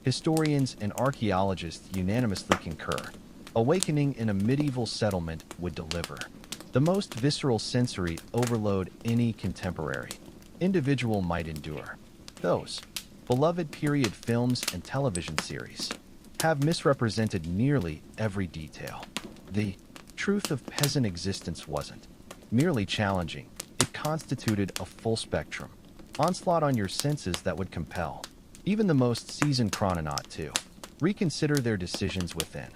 Historians and archaeologists unanimously concur. Awakening in a medieval settlement would deliver the most visceral sensory overload any contemporary individual might endure. Those beloved period films and television series have misrepresented nearly every detail. The truth of peasant existence wasn't merely challenging, it constituted a full spectrum onslaught on your senses that would compel even the most seasoned chrononaut to reconsider their decisions within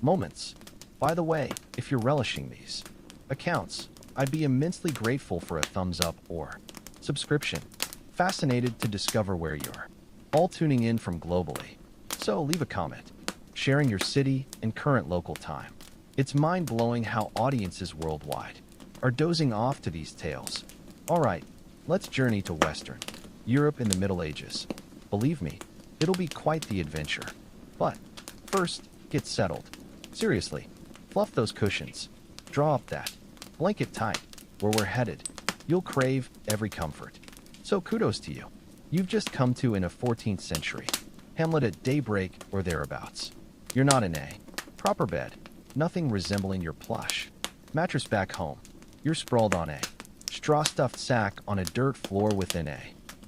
moments. By the way, if you're relishing these accounts, I'd be immensely grateful for a thumbs up or subscription. Fascinated to discover where you're all tuning in from globally. So leave a comment, sharing your city and current local time. It's mind-blowing how audiences worldwide are dozing off to these tales. Alright, let's journey to Western Europe in the Middle Ages. Believe me, it'll be quite the adventure. But first, get settled. Seriously, fluff those cushions. Draw up that blanket tight. Where we're headed, you'll crave every comfort. So kudos to you. You've just come to in a 14th century hamlet at daybreak or thereabouts. You're not in a proper bed, nothing resembling your plush mattress back home. You're sprawled on a straw-stuffed sack on a dirt floor within a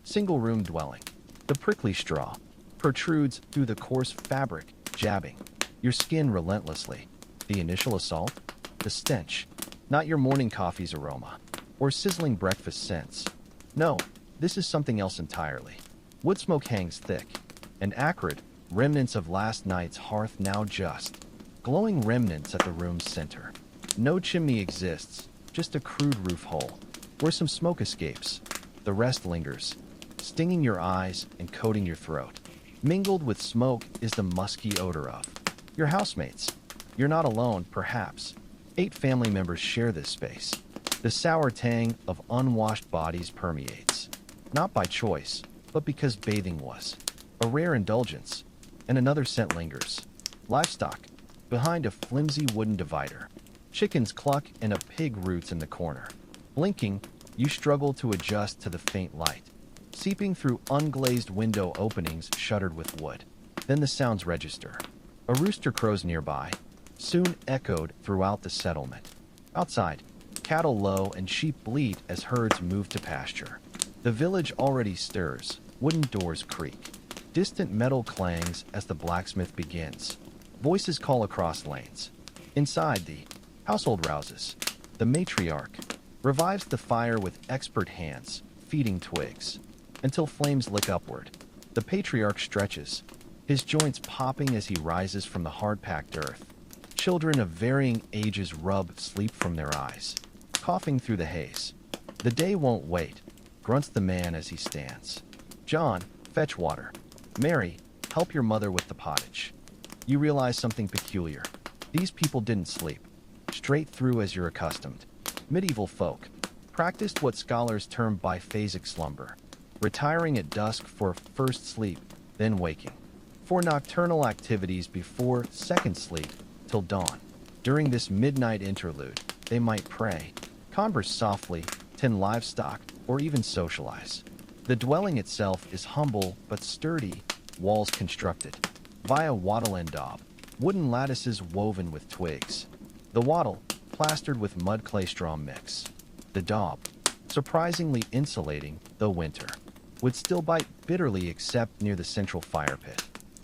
single-room dwelling. The prickly straw protrudes through the coarse fabric, jabbing your skin relentlessly. The initial assault? The stench. Not your morning coffee's aroma or sizzling breakfast scents. No, this is something else entirely. Wood smoke hangs thick and acrid, remnants of last night's hearth now just glowing remnants at the room's center. No chimney exists, just a crude roof hole where some smoke escapes. The rest lingers, stinging your eyes and coating your throat. Mingled with smoke is the musky odor of your housemates. You're not alone, perhaps. 8 family members share this space. The sour tang of unwashed bodies permeates, not by choice, but because bathing was a rare indulgence. And another scent lingers. Livestock, behind a flimsy wooden divider. Chickens cluck and a pig roots in the corner. Blinking, you struggle to adjust to the faint light, seeping through unglazed window openings shuttered with wood. Then the sounds register. A rooster crows nearby, soon echoed throughout the settlement. Outside, cattle low and sheep bleat as herds move to pasture. The village already stirs, wooden doors creak. Distant metal clangs as the blacksmith begins. Voices call across lanes. Inside, the household rouses. The matriarch revives the fire with expert hands, feeding twigs, until flames lick upward. The patriarch stretches, his joints popping as he rises from the hard-packed earth. Children of varying ages rub sleep from their eyes, coughing through the haze. The day won't wait, grunts the man as he stands. John, fetch water. Mary, help your mother with the pottage. You realize something peculiar. These people didn't sleep straight through as you're accustomed. Medieval folk practiced what scholars term biphasic slumber, retiring at dusk for first sleep, then waking for nocturnal activities before second sleep till dawn. During this midnight interlude, they might pray, converse softly, tend livestock, or even socialize. The dwelling itself is humble but sturdy, walls constructed via wattle and daub, wooden lattices woven with twigs. The wattle, plastered with mud-clay straw mix. The daub, surprisingly insulating, though winter would still bite bitterly except near the central fire pit.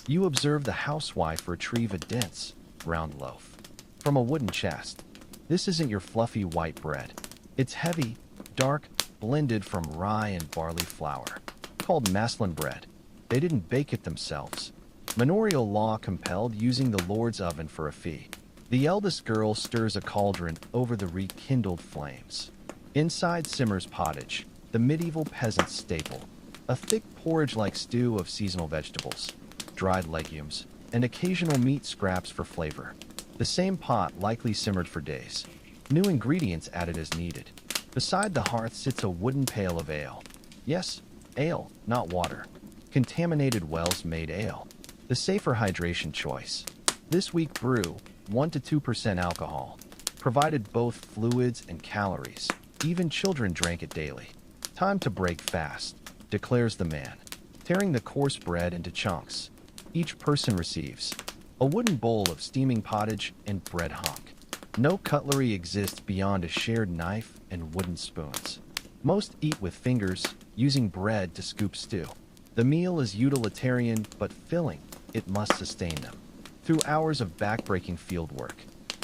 You observe the housewife retrieve a dense, round loaf from a wooden chest. This isn't your fluffy white bread. It's heavy, dark, blended from rye and barley flour, called maslin bread. They didn't bake it themselves. Manorial law compelled using the Lord's oven for a fee. The eldest girl stirs a cauldron over the rekindled flames. Inside simmers pottage, the medieval peasant's staple, a thick porridge-like stew of seasonal vegetables, dried legumes, and occasional meat scraps for flavor. The same pot likely simmered for days, new ingredients added as needed. Beside the hearth sits a wooden pail of ale. Yes, ale, not water. Contaminated wells made ale. The safer hydration choice. This week brew, 1 to 2% alcohol. Provided both fluids and calories. Even children drank it daily. Time to break fast, declares the man, tearing the coarse bread into chunks. Each person receives a wooden bowl of steaming pottage and bread hunk. No cutlery exists beyond a shared knife and wooden spoons. Most eat with fingers, using bread to scoop stew. The meal is utilitarian but filling. It must sustain them. Through hours of backbreaking field work,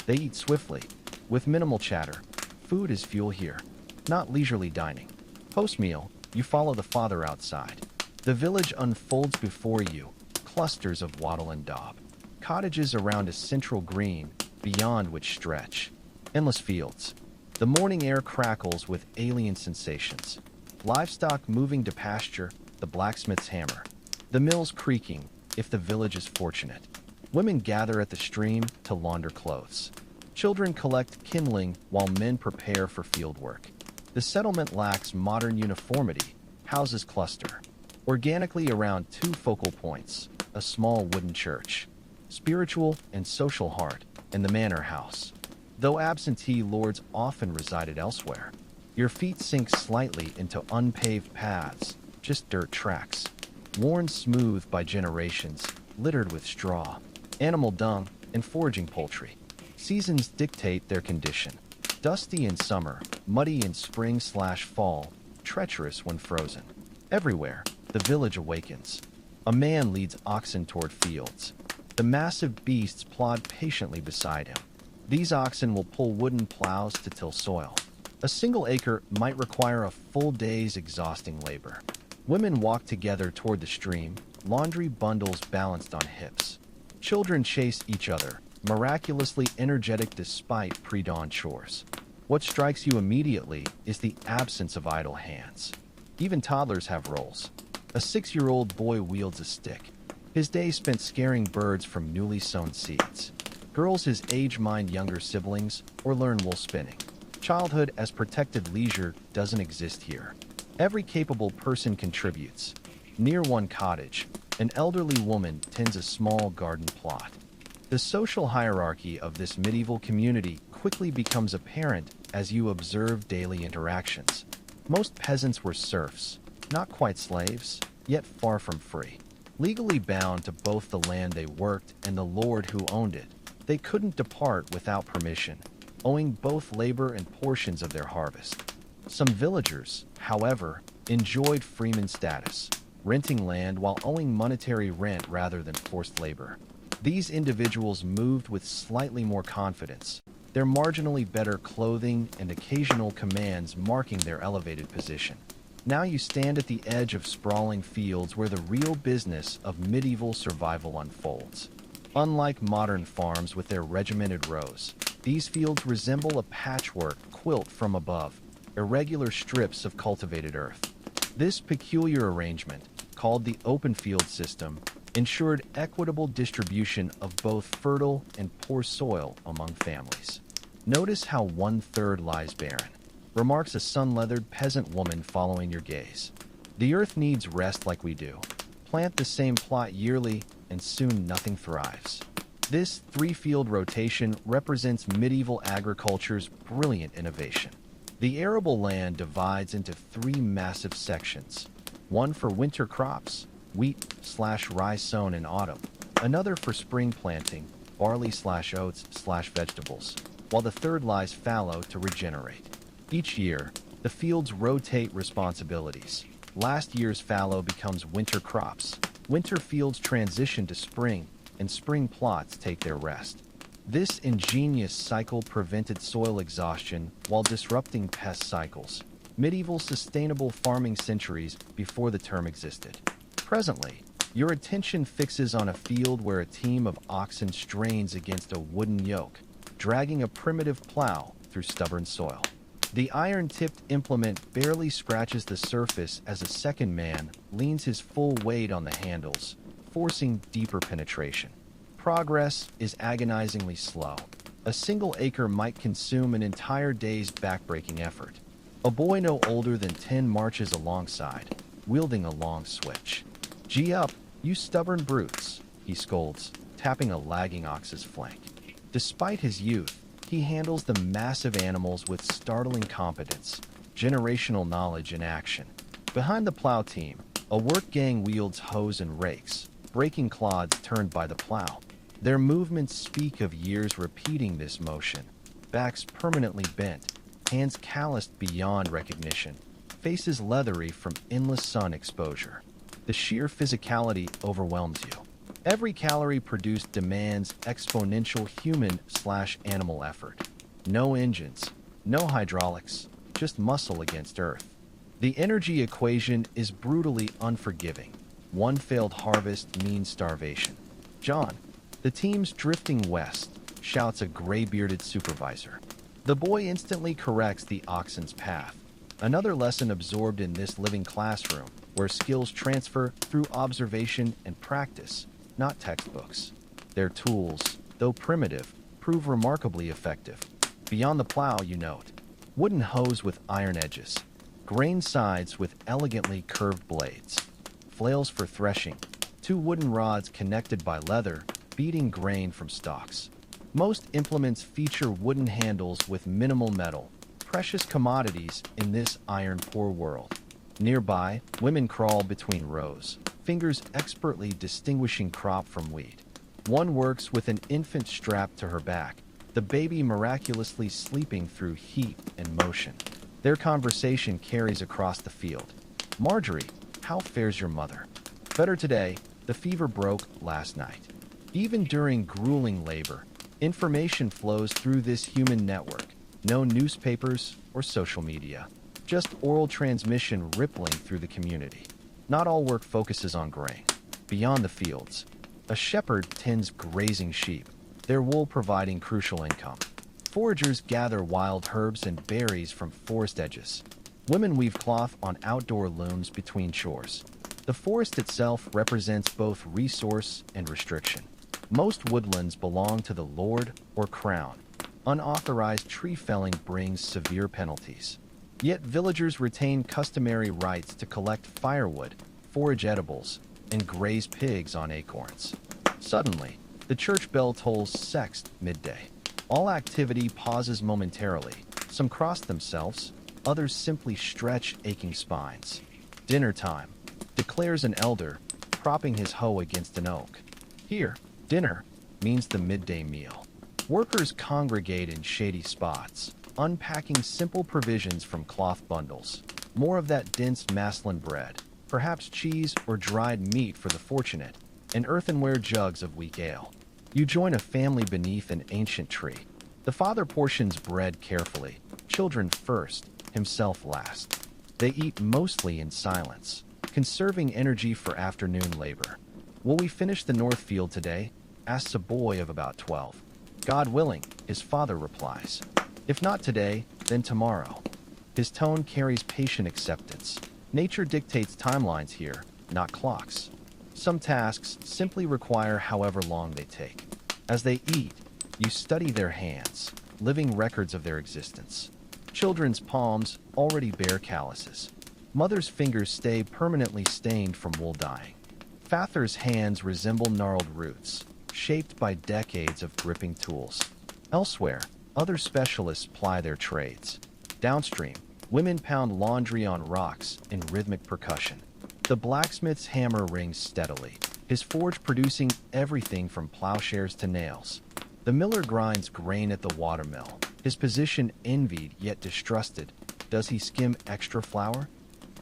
they eat swiftly, with minimal chatter. Food is fuel here, not leisurely dining. Post-meal, you follow the father outside. The village unfolds before you, clusters of wattle and daub. Cottages around a central green, beyond which stretch endless fields. The morning air crackles with alien sensations. Livestock moving to pasture, the blacksmith's hammer. The mills creaking, if the village is fortunate. Women gather at the stream to launder clothes. Children collect kindling while men prepare for field work. The settlement lacks modern uniformity. Houses cluster organically around two focal points, a small wooden church, spiritual and social heart, and the manor house. Though absentee lords often resided elsewhere, your feet sink slightly into unpaved paths, just dirt tracks, worn smooth by generations, littered with straw, animal dung, and foraging poultry. Seasons dictate their condition. Dusty in summer, muddy in spring/fall, treacherous when frozen. Everywhere, the village awakens. A man leads oxen toward fields. The massive beasts plod patiently beside him. These oxen will pull wooden plows to till soil. A single acre might require a full day's exhausting labor. Women walk together toward the stream, laundry bundles balanced on hips. Children chase each other, miraculously energetic despite pre-dawn chores. What strikes you immediately is the absence of idle hands. Even toddlers have roles. A 6-year-old boy wields a stick. His day spent scaring birds from newly sown seeds. Girls his age mind younger siblings or learn wool spinning. Childhood as protected leisure doesn't exist here. Every capable person contributes. Near one cottage, an elderly woman tends a small garden plot. The social hierarchy of this medieval community quickly becomes apparent as you observe daily interactions. Most peasants were serfs, not quite slaves, yet far from free. Legally bound to both the land they worked and the lord who owned it, they couldn't depart without permission, owing both labor and portions of their harvest. Some villagers, however, enjoyed freeman status, renting land while owing monetary rent rather than forced labor. These individuals moved with slightly more confidence, their marginally better clothing and occasional commands marking their elevated position. Now you stand at the edge of sprawling fields where the real business of medieval survival unfolds. Unlike modern farms with their regimented rows, these fields resemble a patchwork quilt from above, irregular strips of cultivated earth. This peculiar arrangement, called the open field system, ensured equitable distribution of both fertile and poor soil among families. Notice how 1/3 lies barren, remarks a sun-leathered peasant woman following your gaze. The earth needs rest like we do. Plant the same plot yearly, and soon nothing thrives. This 3-field rotation represents medieval agriculture's brilliant innovation. The arable land divides into 3 massive sections, one for winter crops, wheat/rye sown in autumn, another for spring planting, barley/oats/vegetables, while the third lies fallow to regenerate. Each year, the fields rotate responsibilities. Last year's fallow becomes winter crops, winter fields transition to spring, and spring plots take their rest. This ingenious cycle prevented soil exhaustion while disrupting pest cycles, medieval sustainable farming centuries before the term existed. Presently, your attention fixes on a field where a team of oxen strains against a wooden yoke, dragging a primitive plow through stubborn soil. The iron-tipped implement barely scratches the surface as a second man leans his full weight on the handles, forcing deeper penetration. Progress is agonizingly slow. A single acre might consume an entire day's backbreaking effort. A boy no older than 10 marches alongside, wielding a long switch. "Gee up, you stubborn brutes," he scolds, tapping a lagging ox's flank. Despite his youth, he handles the massive animals with startling competence, generational knowledge in action. Behind the plow team, a work gang wields hoes and rakes, breaking clods turned by the plow. Their movements speak of years repeating this motion, backs permanently bent, hands calloused beyond recognition, faces leathery from endless sun exposure. The sheer physicality overwhelms you. Every calorie produced demands exponential human/animal effort. No engines, no hydraulics, just muscle against earth. The energy equation is brutally unforgiving. One failed harvest means starvation. "John, the team's drifting west," shouts a gray-bearded supervisor. The boy instantly corrects the oxen's path. Another lesson absorbed in this living classroom, where skills transfer through observation and practice, not textbooks. Their tools, though primitive, prove remarkably effective. Beyond the plow, you note, wooden hoes with iron edges, grain sides with elegantly curved blades, flails for threshing, two wooden rods connected by leather, beating grain from stalks. Most implements feature wooden handles with minimal metal, precious commodities in this iron-poor world. Nearby, women crawl between rows, fingers expertly distinguishing crop from wheat. One works with an infant strapped to her back, the baby miraculously sleeping through heat and motion. Their conversation carries across the field. "Marjorie, how fares your mother?" "Better today. The fever broke last night." Even during grueling labor, information flows through this human network. No newspapers or social media. Just oral transmission rippling through the community. Not all work focuses on grain. Beyond the fields, a shepherd tends grazing sheep, their wool providing crucial income. Foragers gather wild herbs and berries from forest edges. Women weave cloth on outdoor looms between chores. The forest itself represents both resource and restriction. Most woodlands belong to the lord or crown. Unauthorized tree felling brings severe penalties. Yet villagers retain customary rights to collect firewood, forage edibles, and graze pigs on acorns. Suddenly, the church bell tolls sext midday. All activity pauses momentarily. Some cross themselves, others simply stretch aching spines. "Dinner time," declares an elder, propping his hoe against an oak. Here, dinner means the midday meal. Workers congregate in shady spots, unpacking simple provisions from cloth bundles. More of that dense maslin bread, perhaps cheese or dried meat for the fortunate, and earthenware jugs of weak ale. You join a family beneath an ancient tree. The father portions bread carefully, children first, himself last. They eat mostly in silence, conserving energy for afternoon labor. "Will we finish the north field today?" asks a boy of about 12. "God willing," his father replies. "If not today, then tomorrow." His tone carries patient acceptance. Nature dictates timelines here, not clocks. Some tasks simply require however long they take. As they eat, you study their hands, living records of their existence. Children's palms already bear calluses. Mothers' fingers stay permanently stained from wool dyeing. Fathers' hands resemble gnarled roots, shaped by decades of gripping tools. Elsewhere, other specialists ply their trades. Downstream, women pound laundry on rocks in rhythmic percussion. The blacksmith's hammer rings steadily, his forge producing everything from plowshares to nails. The miller grinds grain at the watermill, his position envied yet distrusted. Does he skim extra flour?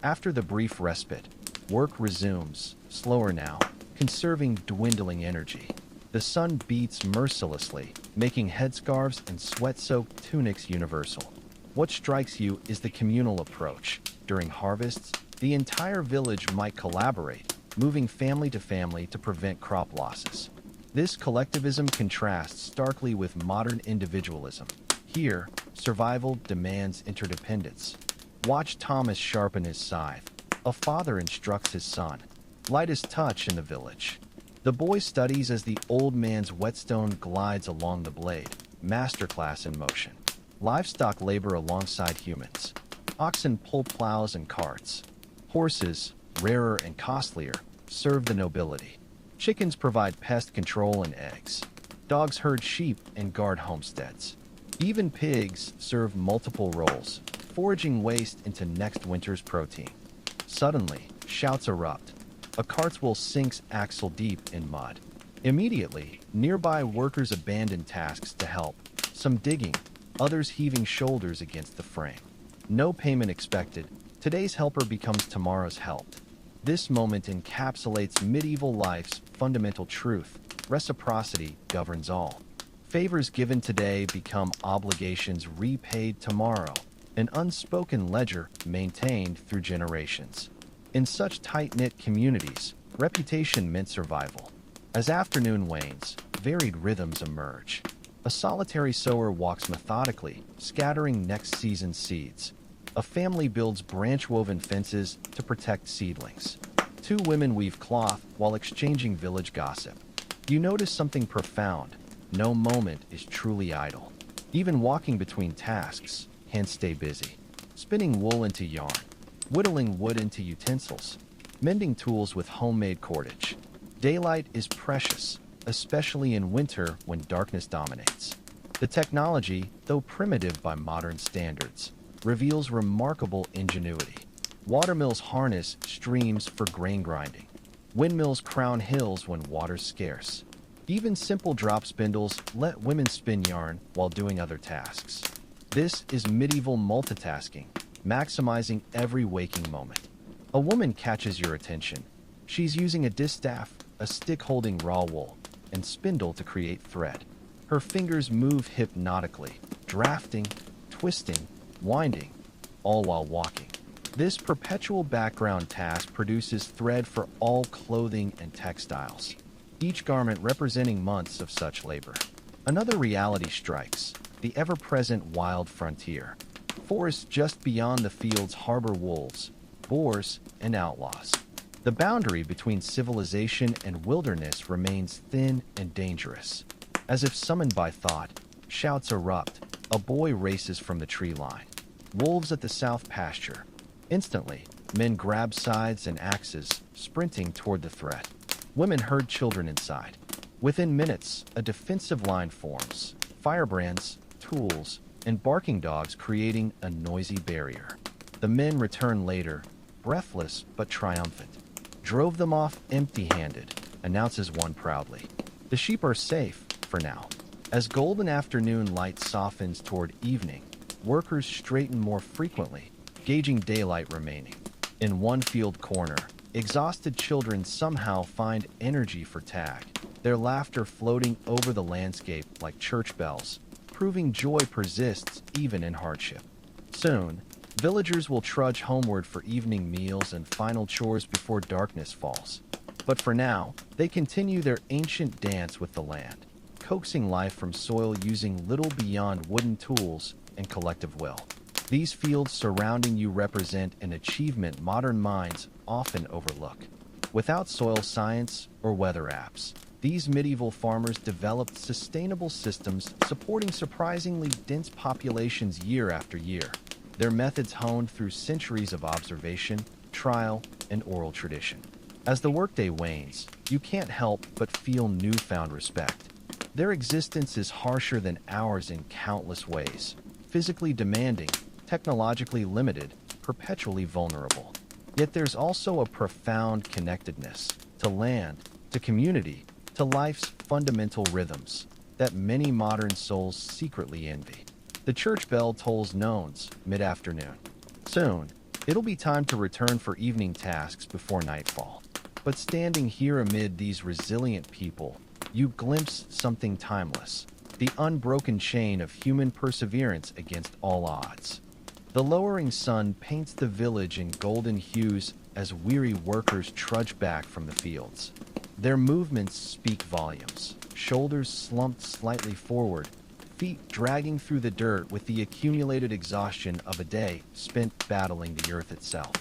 After the brief respite, work resumes, slower now, conserving dwindling energy. The sun beats mercilessly, making headscarves and sweat-soaked tunics universal. What strikes you is the communal approach. During harvests, the entire village might collaborate, moving family to family to prevent crop losses. This collectivism contrasts starkly with modern individualism. Here, survival demands interdependence. Watch Thomas sharpen his scythe. A father instructs his son. Lightest touch in the village. The boy studies as the old man's whetstone glides along the blade. Masterclass in motion. Livestock labor alongside humans. Oxen pull plows and carts. Horses, rarer and costlier, serve the nobility. Chickens provide pest control and eggs. Dogs herd sheep and guard homesteads. Even pigs serve multiple roles, foraging waste into next winter's protein. Suddenly, shouts erupt. A cart's wheel sinks axle deep in mud. Immediately, nearby workers abandon tasks to help, some digging, others heaving shoulders against the frame. No payment expected, today's helper becomes tomorrow's helped. This moment encapsulates medieval life's fundamental truth: reciprocity governs all. Favors given today become obligations repaid tomorrow, an unspoken ledger maintained through generations. In such tight-knit communities, reputation meant survival. As afternoon wanes, varied rhythms emerge. A solitary sower walks methodically, scattering next season's seeds. A family builds branch-woven fences to protect seedlings. Two women weave cloth while exchanging village gossip. You notice something profound. No moment is truly idle. Even walking between tasks, hands stay busy. Spinning wool into yarn, whittling wood into utensils, mending tools with homemade cordage. Daylight is precious, especially in winter when darkness dominates. The technology, though primitive by modern standards, reveals remarkable ingenuity. Watermills harness streams for grain grinding. Windmills crown hills when water's scarce. Even simple drop spindles let women spin yarn while doing other tasks. This is medieval multitasking, maximizing every waking moment. A woman catches your attention. She's using a distaff, a stick holding raw wool, and spindle to create thread. Her fingers move hypnotically, drafting, twisting, winding, all while walking. This perpetual background task produces thread for all clothing and textiles, each garment representing months of such labor. Another reality strikes: the ever-present wild frontier. Forests just beyond the fields harbor wolves, boars, and outlaws. The boundary between civilization and wilderness remains thin and dangerous. As if summoned by thought, shouts erupt. A boy races from the tree line. Wolves at the south pasture. Instantly, men grab scythes and axes, sprinting toward the threat. Women herd children inside. Within minutes, a defensive line forms. Firebrands, tools, and barking dogs creating a noisy barrier. The men return later, breathless but triumphant. Drove them off empty-handed, announces one proudly. The sheep are safe, for now. As golden afternoon light softens toward evening, workers straighten more frequently, gauging daylight remaining. In one field corner, exhausted children somehow find energy for tag, their laughter floating over the landscape like church bells, proving joy persists even in hardship. Soon, villagers will trudge homeward for evening meals and final chores before darkness falls. But for now, they continue their ancient dance with the land, coaxing life from soil using little beyond wooden tools and collective will. These fields surrounding you represent an achievement modern minds often overlook. Without soil science or weather apps, these medieval farmers developed sustainable systems supporting surprisingly dense populations year after year. Their methods honed through centuries of observation, trial, and oral tradition. As the workday wanes, you can't help but feel newfound respect. Their existence is harsher than ours in countless ways. Physically demanding, technologically limited, perpetually vulnerable. Yet there's also a profound connectedness to land, to community, to life's fundamental rhythms that many modern souls secretly envy. The church bell tolls nones mid-afternoon. Soon, it'll be time to return for evening tasks before nightfall. But standing here amid these resilient people, you glimpse something timeless, the unbroken chain of human perseverance against all odds. The lowering sun paints the village in golden hues as weary workers trudge back from the fields. Their movements speak volumes, shoulders slumped slightly forward, feet dragging through the dirt with the accumulated exhaustion of a day spent battling the earth itself.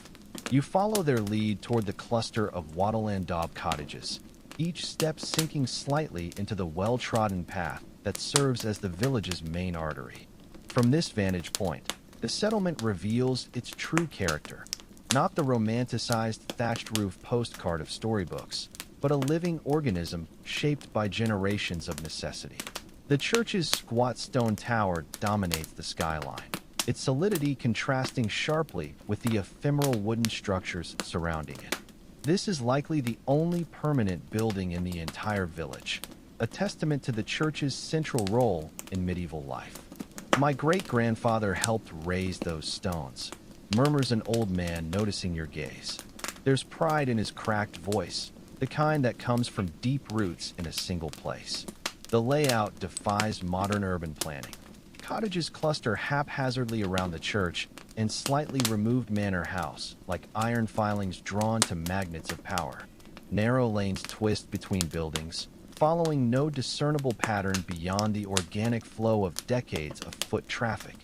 You follow their lead toward the cluster of wattle and daub cottages, each step sinking slightly into the well-trodden path that serves as the village's main artery. From this vantage point, the settlement reveals its true character, not the romanticized thatched roof postcard of storybooks, but a living organism shaped by generations of necessity. The church's squat stone tower dominates the skyline, its solidity contrasting sharply with the ephemeral wooden structures surrounding it. This is likely the only permanent building in the entire village, a testament to the church's central role in medieval life. "My great-grandfather helped raise those stones," murmurs an old man noticing your gaze. There's pride in his cracked voice, the kind that comes from deep roots in a single place. The layout defies modern urban planning. Cottages cluster haphazardly around the church and slightly removed manor house, like iron filings drawn to magnets of power. Narrow lanes twist between buildings, following no discernible pattern beyond the organic flow of decades of foot traffic.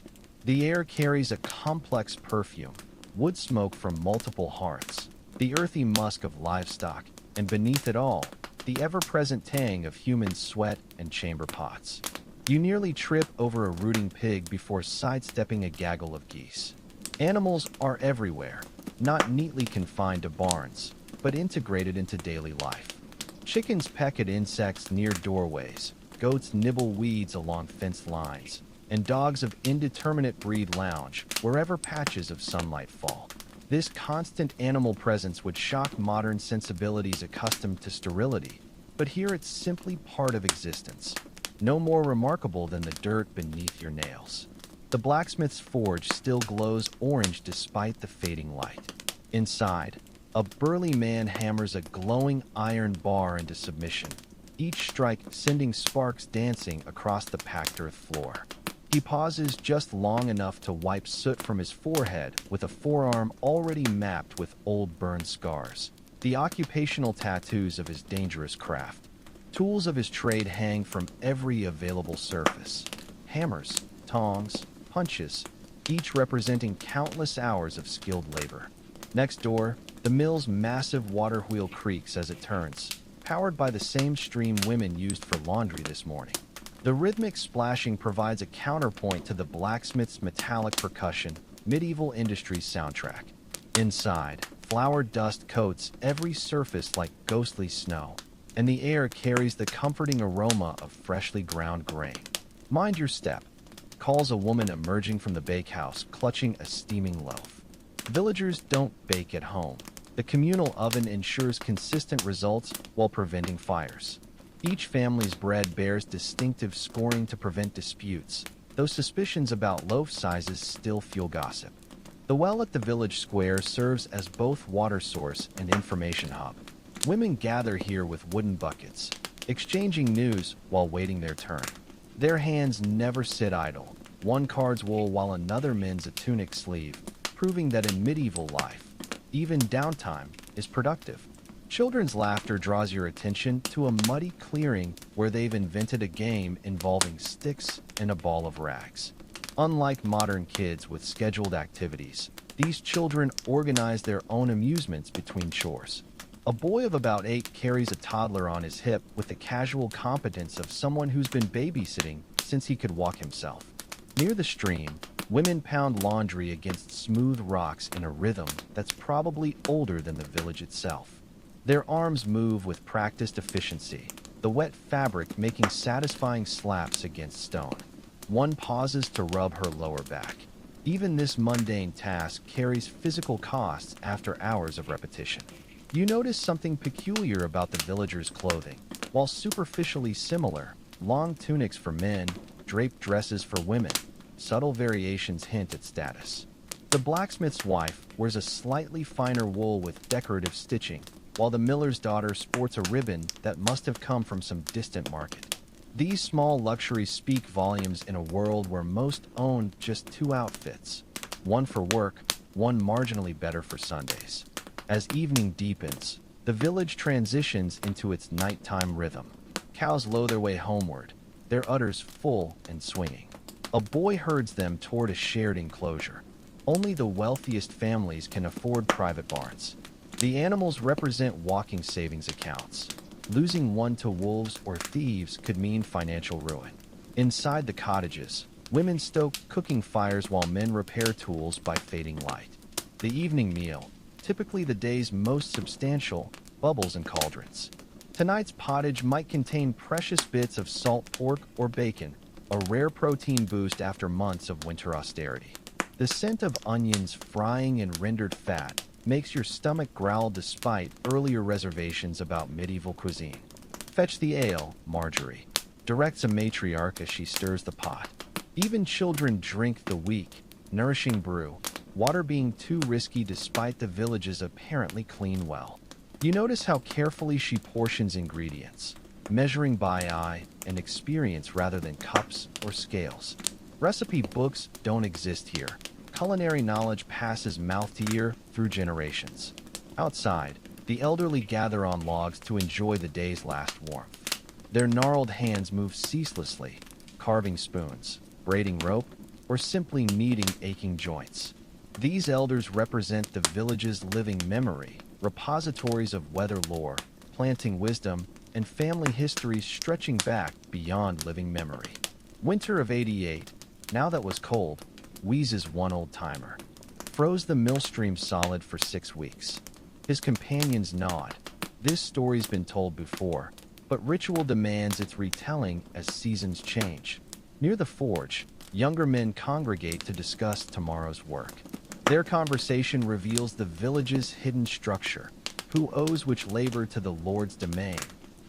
The air carries a complex perfume, wood smoke from multiple hearths, the earthy musk of livestock, and beneath it all, the ever-present tang of human sweat and chamber pots. You nearly trip over a rooting pig before sidestepping a gaggle of geese. Animals are everywhere, not neatly confined to barns, but integrated into daily life. Chickens peck at insects near doorways, goats nibble weeds along fence lines, and dogs of indeterminate breed lounge wherever patches of sunlight fall. This constant animal presence would shock modern sensibilities accustomed to sterility, but here it's simply part of existence, no more remarkable than the dirt beneath your nails. The blacksmith's forge still glows orange despite the fading light. Inside, a burly man hammers a glowing iron bar into submission, each strike sending sparks dancing across the packed earth floor. He pauses just long enough to wipe soot from his forehead with a forearm already mapped with old burn scars, the occupational tattoos of his dangerous craft. Tools of his trade hang from every available surface. Hammers, tongs, punches, each representing countless hours of skilled labor. Next door, the mill's massive water wheel creaks as it turns, powered by the same stream women used for laundry this morning. The rhythmic splashing provides a counterpoint to the blacksmith's metallic percussion, medieval industry's soundtrack. Inside, flour dust coats every surface like ghostly snow, and the air carries the comforting aroma of freshly ground grain. "Mind your step," calls a woman emerging from the bakehouse, clutching a steaming loaf. Villagers don't bake at home. The communal oven ensures consistent results while preventing fires. Each family's bread bears distinctive scoring to prevent disputes, though suspicions about loaf sizes still fuel gossip. The well at the village square serves as both water source and information hub. Women gather here with wooden buckets, exchanging news while waiting their turn. Their hands never sit idle. One cards wool while another mends a tunic sleeve, proving that in medieval life, even downtime is productive. Children's laughter draws your attention to a muddy clearing where they've invented a game involving sticks and a ball of rags. Unlike modern kids with scheduled activities, these children organize their own amusements between chores. A boy of about 8 carries a toddler on his hip with the casual competence of someone who's been babysitting since he could walk himself. Near the stream, women pound laundry against smooth rocks in a rhythm that's probably older than the village itself. Their arms move with practiced efficiency, the wet fabric making satisfying slaps against stone. One pauses to rub her lower back. Even this mundane task carries physical costs after hours of repetition. You notice something peculiar about the villagers' clothing. While superficially similar, long tunics for men, draped dresses for women, subtle variations hint at status. The blacksmith's wife wears a slightly finer wool with decorative stitching, while the miller's daughter sports a ribbon that must have come from some distant market. These small luxuries speak volumes in a world where most own just 2 outfits, one for work, one marginally better for Sundays. As evening deepens, the village transitions into its nighttime rhythm. Cows low their way homeward, their udders full and swinging. A boy herds them toward a shared enclosure. Only the wealthiest families can afford private barns. The animals represent walking savings accounts. Losing one to wolves or thieves could mean financial ruin. Inside the cottages, women stoke cooking fires while men repair tools by fading light. The evening meal, typically the day's most substantial, bubbles in cauldrons. Tonight's pottage might contain precious bits of salt pork or bacon, a rare protein boost after months of winter austerity. The scent of onions frying in rendered fat, makes your stomach growl despite earlier reservations about medieval cuisine. "Fetch the ale, Marjorie," directs a matriarch as she stirs the pot. Even children drink the weak, nourishing brew, water being too risky despite the village's apparently clean well. You notice how carefully she portions ingredients, measuring by eye and experience rather than cups or scales. Recipe books don't exist here. Culinary knowledge passes mouth to ear through generations. Outside, the elderly gather on logs to enjoy the day's last warmth. Their gnarled hands move ceaselessly, carving spoons, braiding rope, or simply kneading aching joints. These elders represent the village's living memory, repositories of weather lore, planting wisdom, and family histories stretching back beyond living memory. Winter of '88, now that was cold, wheezes one old-timer. Froze the millstream solid for 6 weeks. His companions nod. This story's been told before, but ritual demands its retelling as seasons change. Near the forge, younger men congregate to discuss tomorrow's work. Their conversation reveals the village's hidden structure, who owes which labor to the Lord's domain,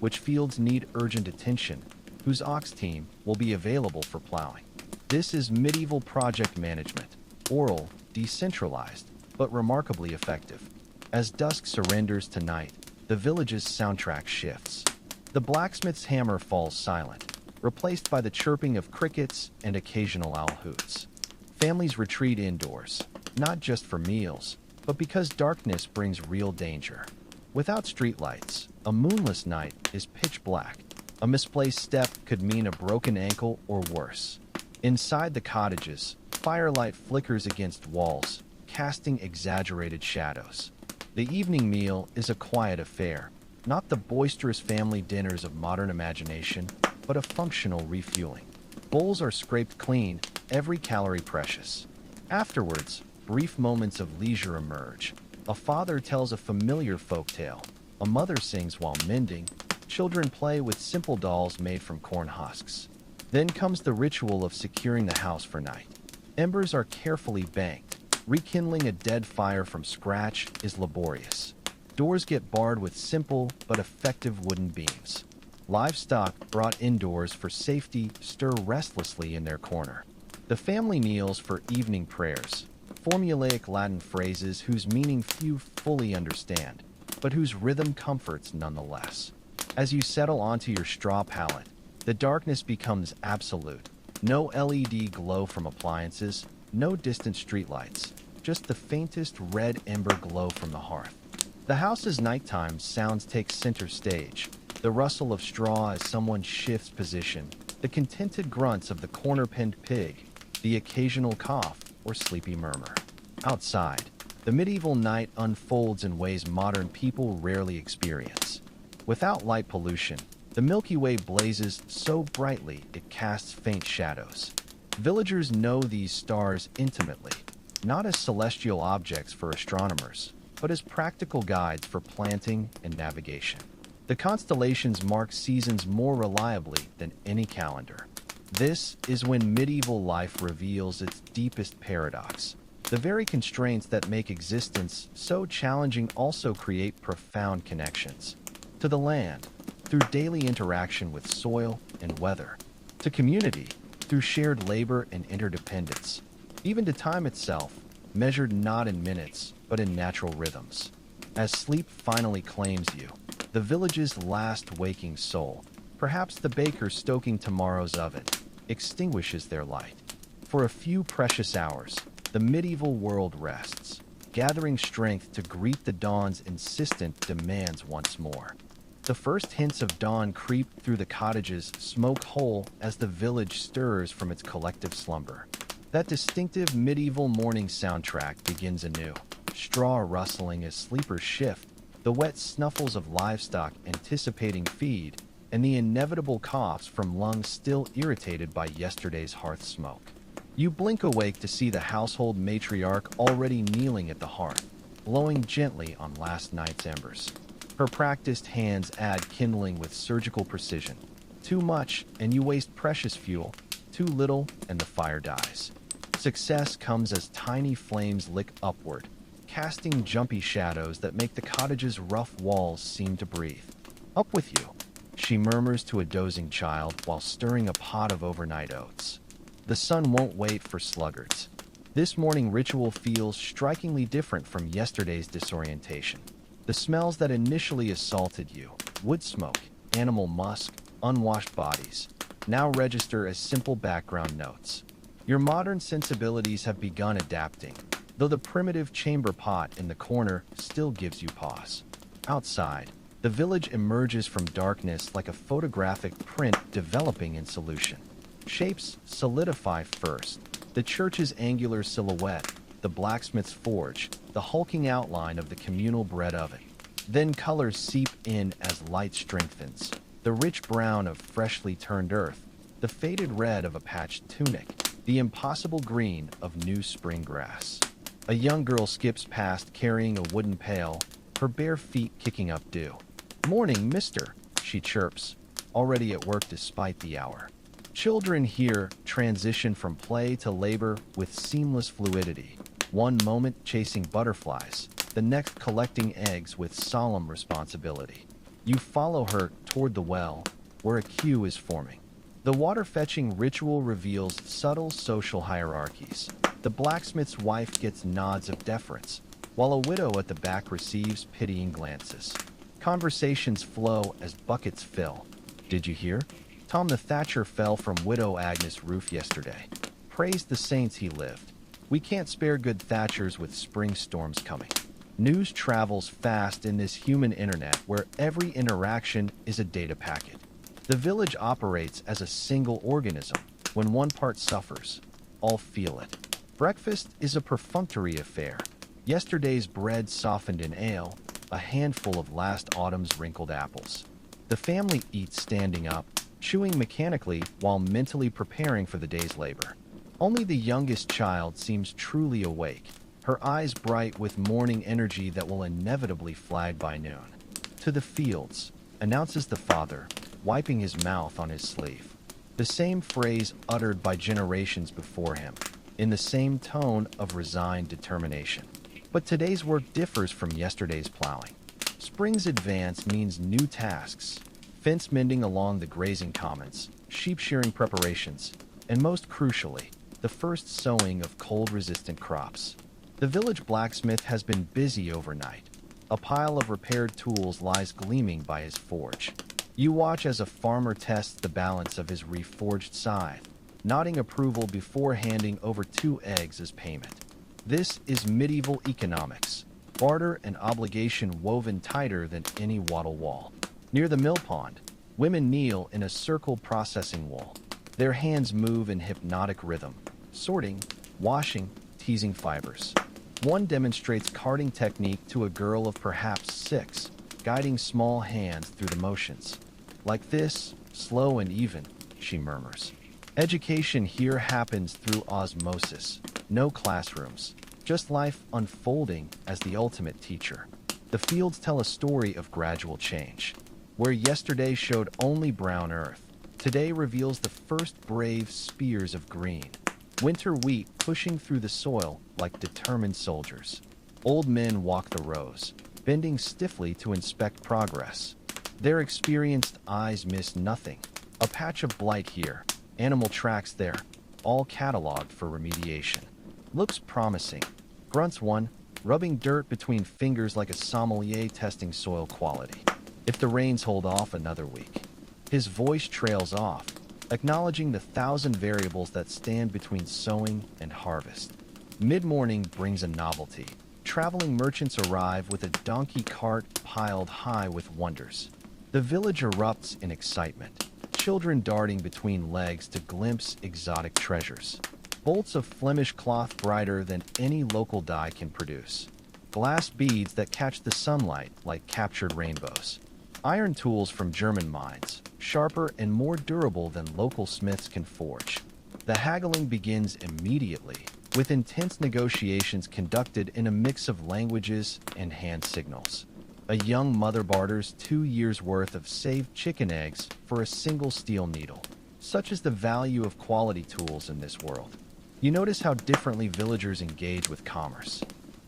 which fields need urgent attention, whose ox team will be available for plowing. This is medieval project management, oral, decentralized, but remarkably effective. As dusk surrenders to night, the village's soundtrack shifts. The blacksmith's hammer falls silent, replaced by the chirping of crickets and occasional owl hoots. Families retreat indoors, not just for meals, but because darkness brings real danger. Without streetlights, a moonless night is pitch black. A misplaced step could mean a broken ankle or worse. Inside the cottages, firelight flickers against walls, casting exaggerated shadows. The evening meal is a quiet affair, not the boisterous family dinners of modern imagination, but a functional refueling. Bowls are scraped clean, every calorie precious. Afterwards, brief moments of leisure emerge. A father tells a familiar folktale, a mother sings while mending, children play with simple dolls made from corn husks. Then comes the ritual of securing the house for night. Embers are carefully banked. Rekindling a dead fire from scratch is laborious. Doors get barred with simple but effective wooden beams. Livestock brought indoors for safety stir restlessly in their corner. The family kneels for evening prayers, formulaic Latin phrases whose meaning few fully understand, but whose rhythm comforts nonetheless. As you settle onto your straw pallet, the darkness becomes absolute. No LED glow from appliances, no distant streetlights, just the faintest red ember glow from the hearth. The house's nighttime sounds take center stage, the rustle of straw as someone shifts position, the contented grunts of the corner-pinned pig, the occasional cough or sleepy murmur. Outside, the medieval night unfolds in ways modern people rarely experience. Without light pollution, the Milky Way blazes so brightly it casts faint shadows. Villagers know these stars intimately, not as celestial objects for astronomers, but as practical guides for planting and navigation. The constellations mark seasons more reliably than any calendar. This is when medieval life reveals its deepest paradox. The very constraints that make existence so challenging also create profound connections. To the land, through daily interaction with soil and weather. To community, through shared labor and interdependence. Even to time itself, measured not in minutes, but in natural rhythms. As sleep finally claims you, the village's last waking soul, perhaps the baker stoking tomorrow's oven, extinguishes their light. For a few precious hours, the medieval world rests, gathering strength to greet the dawn's insistent demands once more. The first hints of dawn creep through the cottages, smoke whole as the village stirs from its collective slumber. That distinctive medieval morning soundtrack begins anew, straw rustling as sleepers shift, the wet snuffles of livestock anticipating feed, and the inevitable coughs from lungs still irritated by yesterday's hearth smoke. You blink awake to see the household matriarch already kneeling at the hearth, blowing gently on last night's embers. Her practiced hands add kindling with surgical precision. Too much, and you waste precious fuel. Too little, and the fire dies. Success comes as tiny flames lick upward, casting jumpy shadows that make the cottage's rough walls seem to breathe. "Up with you," she murmurs to a dozing child while stirring a pot of overnight oats. The sun won't wait for sluggards. This morning ritual feels strikingly different from yesterday's disorientation. The smells that initially assaulted you, wood smoke, animal musk, unwashed bodies, now register as simple background notes. Your modern sensibilities have begun adapting, though the primitive chamber pot in the corner still gives you pause. Outside, the village emerges from darkness like a photographic print developing in solution. Shapes solidify first: the church's angular silhouette, the blacksmith's forge, the hulking outline of the communal bread oven. Then colors seep in as light strengthens: the rich brown of freshly turned earth, the faded red of a patched tunic, the impossible green of new spring grass. A young girl skips past carrying a wooden pail, her bare feet kicking up dew. "Morning, mister," she chirps, already at work despite the hour. Children here transition from play to labor with seamless fluidity, one moment chasing butterflies, the next collecting eggs with solemn responsibility. You follow her toward the well, where a queue is forming. The water-fetching ritual reveals subtle social hierarchies. The blacksmith's wife gets nods of deference, while a widow at the back receives pitying glances. Conversations flow as buckets fill. "Did you hear? Tom the Thatcher fell from Widow Agnes' roof yesterday. Praise the saints he lived. We can't spare good Thatchers with spring storms coming." News travels fast in this human internet where every interaction is a data packet. The village operates as a single organism. When one part suffers, all feel it. Breakfast is a perfunctory affair. Yesterday's bread softened in ale, a handful of last autumn's wrinkled apples. The family eats standing up, chewing mechanically while mentally preparing for the day's labor. Only the youngest child seems truly awake, her eyes bright with morning energy that will inevitably flag by noon. "To the fields," announces the father, wiping his mouth on his sleeve. The same phrase uttered by generations before him, in the same tone of resigned determination. But today's work differs from yesterday's plowing. Spring's advance means new tasks: fence mending along the grazing commons, sheep shearing preparations, and most crucially, the first sowing of cold-resistant crops. The village blacksmith has been busy overnight. A pile of repaired tools lies gleaming by his forge. You watch as a farmer tests the balance of his reforged scythe, nodding approval before handing over 2 eggs as payment. This is medieval economics, barter and obligation woven tighter than any wattle wall. Near the mill pond, women kneel in a circle processing wool. Their hands move in hypnotic rhythm, sorting, washing, teasing fibers. One demonstrates carding technique to a girl of perhaps 6, guiding small hands through the motions. "Like this, slow and even," she murmurs. Education here happens through osmosis. No classrooms, just life unfolding as the ultimate teacher. The fields tell a story of gradual change. Where yesterday showed only brown earth, today reveals the first brave spears of green. Winter wheat pushing through the soil like determined soldiers. Old men walk the rows, bending stiffly to inspect progress. Their experienced eyes miss nothing. A patch of blight here, animal tracks there, all cataloged for remediation. "Looks promising," grunts one, rubbing dirt between fingers like a sommelier testing soil quality. "If the rains hold off another week." His voice trails off, acknowledging the 1,000 variables that stand between sowing and harvest. Mid-morning brings a novelty. Traveling merchants arrive with a donkey cart piled high with wonders. The village erupts in excitement, children darting between legs to glimpse exotic treasures. Bolts of Flemish cloth brighter than any local dye can produce. Glass beads that catch the sunlight like captured rainbows. Iron tools from German mines, sharper and more durable than local smiths can forge. The haggling begins immediately, with intense negotiations conducted in a mix of languages and hand signals. A young mother barters 2 years' worth of saved chicken eggs for a single steel needle. Such is the value of quality tools in this world. You notice how differently villagers engage with commerce.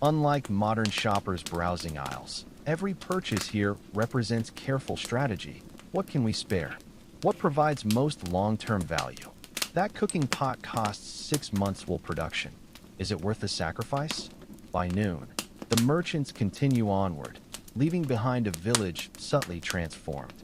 Unlike modern shoppers browsing aisles, every purchase here represents careful strategy. What can we spare? What provides most long-term value? That cooking pot costs 6 months' wool production. Is it worth the sacrifice? By noon, the merchants continue onward, leaving behind a village subtly transformed.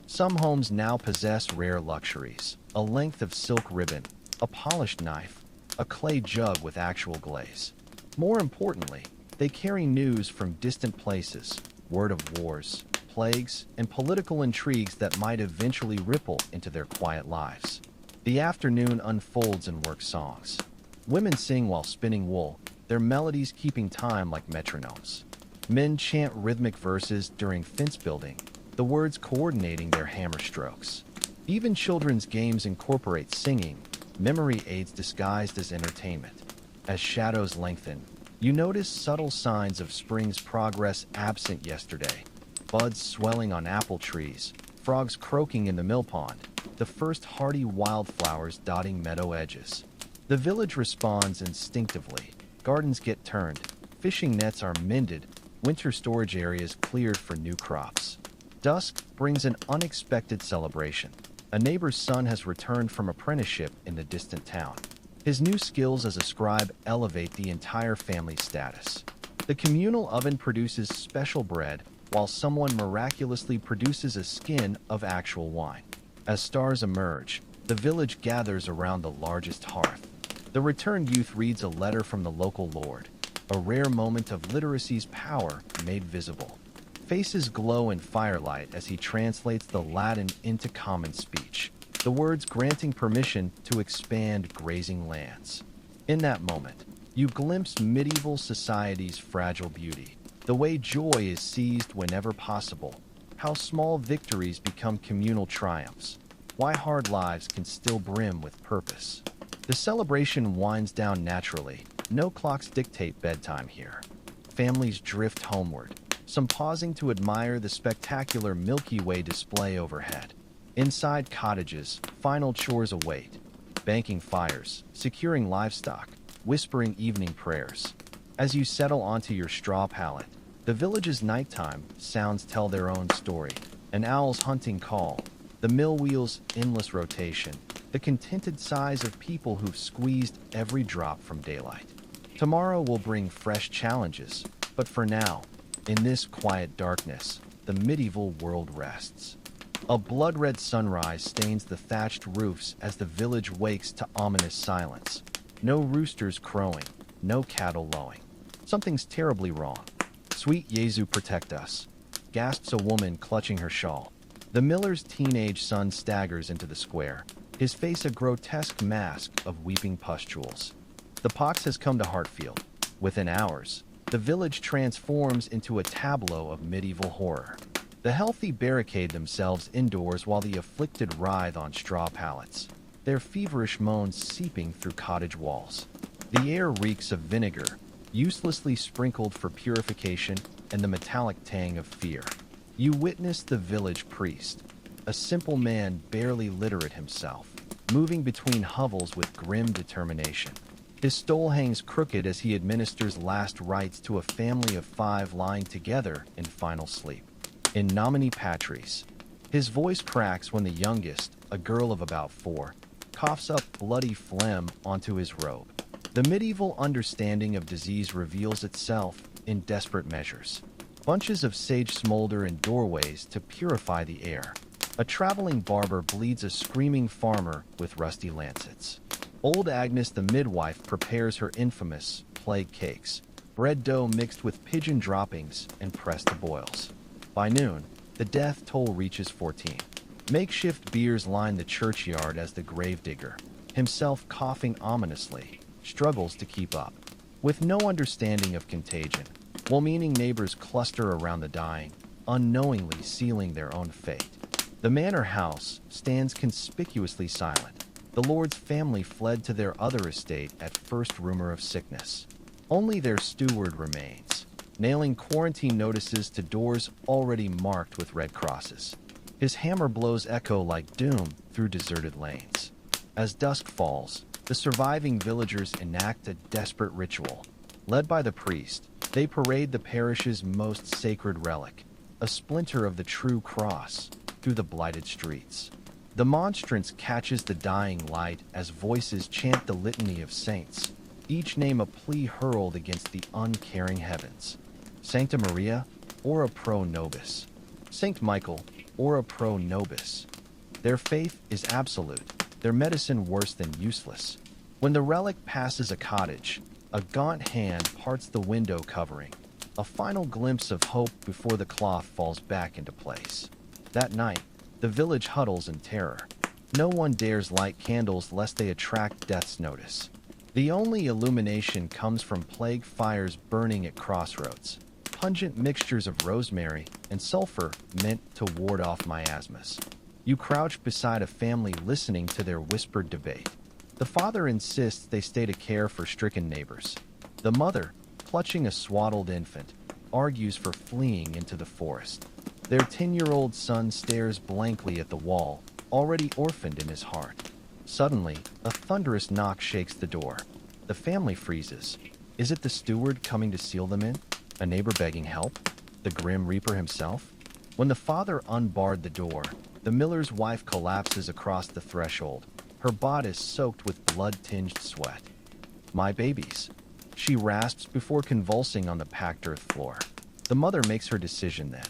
Some homes now possess rare luxuries: a length of silk ribbon, a polished knife, a clay jug with actual glaze. More importantly, they carry news from distant places, word of wars, plagues, and political intrigues that might eventually ripple into their quiet lives. The afternoon unfolds in work songs. Women sing while spinning wool, their melodies keeping time like metronomes. Men chant rhythmic verses during fence building, the words coordinating their hammer strokes. Even children's games incorporate singing, memory aids disguised as entertainment. As shadows lengthen, you notice subtle signs of spring's progress absent yesterday. Buds swelling on apple trees, frogs croaking in the mill pond, the first hardy wildflowers dotting meadow edges. The village responds instinctively. Gardens get turned, fishing nets are mended, winter storage areas cleared for new crops. Dusk brings an unexpected celebration. A neighbor's son has returned from apprenticeship in the distant town. His new skills as a scribe elevate the entire family's status. The communal oven produces special bread, while someone miraculously produces a skin of actual wine. As stars emerge, the village gathers around the largest hearth. The returned youth reads a letter from the local lord, a rare moment of literacy's power made visible. Faces glow in firelight as he translates the Latin into common speech, the words granting permission to expand grazing lands. In that moment, you glimpse medieval society's fragile beauty, the way joy is seized whenever possible, how small victories become communal triumphs, why hard lives can still brim with purpose. The celebration winds down naturally. No clocks dictate bedtime here. Families drift homeward, some pausing to admire the spectacular Milky Way display overhead. Inside cottages, final chores await: banking fires, securing livestock, whispering evening prayers. As you settle onto your straw pallet, the village's nighttime sounds tell their own story. An owl's hunting call, the mill wheel's endless rotation, the contented sighs of people who've squeezed every drop from daylight. Tomorrow will bring fresh challenges, but for now, in this quiet darkness, the medieval world rests. A blood-red sunrise stains the thatched roofs as the village wakes to ominous silence. No roosters crowing, no cattle lowing. Something's terribly wrong. "Sweet Jesu, protect us," gasps a woman clutching her shawl. The miller's teenage son staggers into the square, his face a grotesque mask of weeping pustules. The pox has come to Hartfield. Within hours, the village transforms into a tableau of medieval horror. The healthy barricade themselves indoors while the afflicted writhe on straw pallets, their feverish moans seeping through cottage walls. The air reeks of vinegar, uselessly sprinkled for purification, and the metallic tang of fear. You witness the village priest, a simple man barely literate himself, moving between hovels with grim determination. His stole hangs crooked as he administers last rites to a family of 5 lying together in final sleep. In nomine Patris, his voice cracks when the youngest, a girl of about 4, coughs up bloody phlegm onto his robe. The medieval understanding of disease reveals itself in desperate measures. Bunches of sage smolder in doorways to purify the air. A traveling barber bleeds a screaming farmer with rusty lancets. Old Agnes the midwife prepares her infamous plague cakes, bread dough mixed with pigeon droppings and pressed to boils. By noon, the death toll reaches 14. Makeshift biers line the churchyard as the gravedigger, himself coughing ominously, struggles to keep up. With no understanding of contagion, well-meaning neighbors cluster around the dying, unknowingly sealing their own fate. The manor house stands conspicuously silent. The lord's family fled to their other estate at first rumor of sickness. Only their steward remains, nailing quarantine notices to doors already marked with red crosses. His hammer blows echo like doom through deserted lanes. As dusk falls, the surviving villagers enact a desperate ritual. Led by the priest, They parade the parish's most sacred relic, a splinter of the true cross, through the blighted streets. The monstrance catches the dying light as voices chant the litany of saints, each name a plea hurled against the uncaring heavens. Sancta Maria, ora pro nobis. Saint Michael, ora pro nobis. Their faith is absolute, their medicine worse than useless. When the relic passes a cottage, a gaunt hand parts the window covering, a final glimpse of hope before the cloth falls back into place. That night, the village huddles in terror. No one dares light candles lest they attract death's notice. The only illumination comes from plague fires burning at crossroads, pungent mixtures of rosemary and sulfur meant to ward off miasmas. You crouch beside a family listening to their whispered debate. The father insists they stay to care for stricken neighbors. The mother, clutching a swaddled infant, argues for fleeing into the forest. Their 10-year-old son stares blankly at the wall, already orphaned in his heart. Suddenly, a thunderous knock shakes the door. The family freezes. Is it the steward coming to seal them in? A neighbor begging help? The grim reaper himself? When the father unbarred the door, the miller's wife collapses across the threshold, her bodice soaked with blood-tinged sweat. My babies, she rasps before convulsing on the packed earth floor. The mother makes her decision then.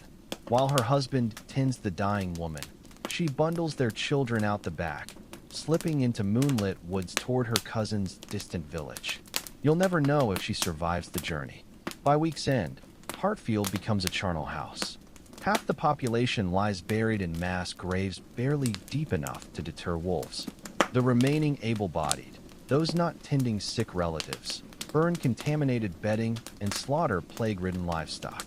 While her husband tends the dying woman, she bundles their children out the back, slipping into moonlit woods toward her cousin's distant village. You'll never know if she survives the journey. By week's end, Hartfield becomes a charnel house. Half the population lies buried in mass graves barely deep enough to deter wolves. The remaining able-bodied, those not tending sick relatives, burn contaminated bedding and slaughter plague-ridden livestock.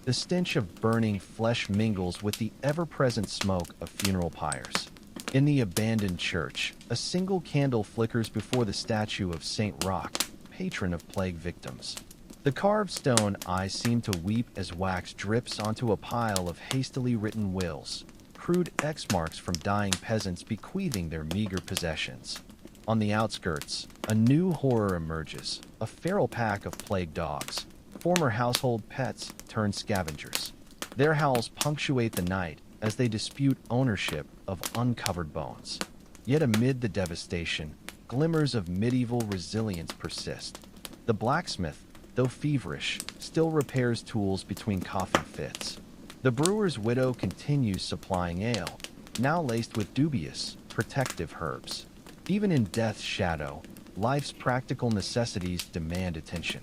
The stench of burning flesh mingles with the ever-present smoke of funeral pyres. In the abandoned church, a single candle flickers before the statue of Saint Roch, patron of plague victims. The carved stone eyes seem to weep as wax drips onto a pile of hastily written wills, crude X-marks from dying peasants bequeathing their meager possessions. On the outskirts, a new horror emerges, a feral pack of plague dogs, former household pets turned scavengers. Their howls punctuate the night as they dispute ownership of uncovered bones. Yet amid the devastation, glimmers of medieval resilience persist. The blacksmith, though feverish, still repairs tools between coughing fits. The brewer's widow continues supplying ale, now laced with dubious, protective herbs. Even in death's shadow, life's practical necessities demand attention.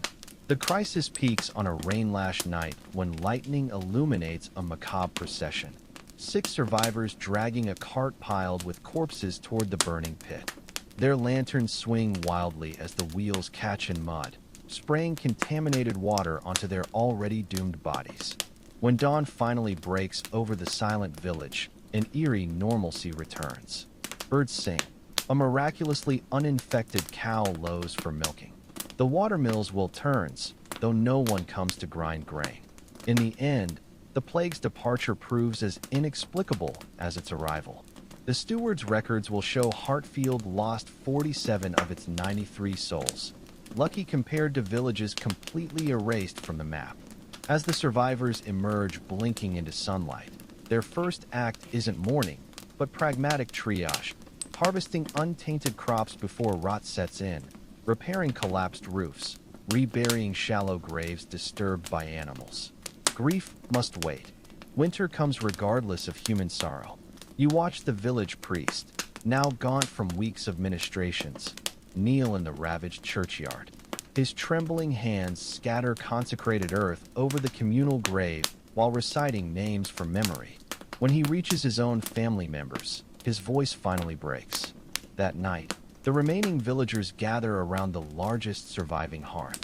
The crisis peaks on a rain-lashed night when lightning illuminates a macabre procession. 6 survivors dragging a cart piled with corpses toward the burning pit. Their lanterns swing wildly as the wheels catch in mud, spraying contaminated water onto their already doomed bodies. When dawn finally breaks over the silent village, an eerie normalcy returns. Birds sing. A miraculously uninfected cow lows for milking. The watermills will turns, though no one comes to grind grain. In the end, the plague's departure proves as inexplicable as its arrival. The steward's records will show Hartfield lost 47 of its 93 souls, lucky compared to villages completely erased from the map. As the survivors emerge blinking into sunlight, their first act isn't mourning, but pragmatic triage, harvesting untainted crops before rot sets in, repairing collapsed roofs, reburying shallow graves disturbed by animals. Grief must wait. Winter comes regardless of human sorrow. You watch the village priest, now gaunt from weeks of ministrations, kneel in the ravaged churchyard. His trembling hands scatter consecrated earth over the communal grave while reciting names from memory. When he reaches his own family members, his voice finally breaks. That night, the remaining villagers gather around the largest surviving hearth.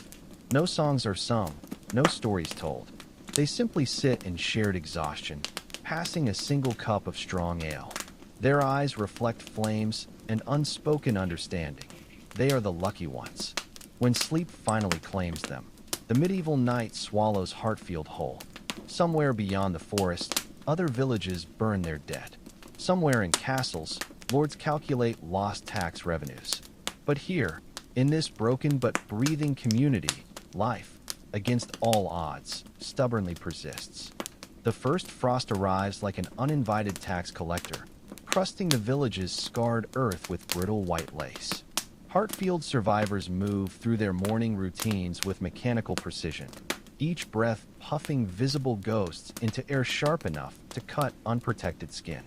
No songs are sung, no stories told. They simply sit in shared exhaustion, passing a single cup of strong ale. Their eyes reflect flames and unspoken understanding. They are the lucky ones. When sleep finally claims them, the medieval night swallows Hartfield whole. Somewhere beyond the forest, other villages burn their dead. Somewhere in castles, lords calculate lost tax revenues. But here, in this broken but breathing community, life, against all odds, stubbornly persists. The first frost arrives like an uninvited tax collector, crusting the village's scarred earth with brittle white lace. Hartfield survivors move through their morning routines with mechanical precision, each breath puffing visible ghosts into air sharp enough to cut unprotected skin.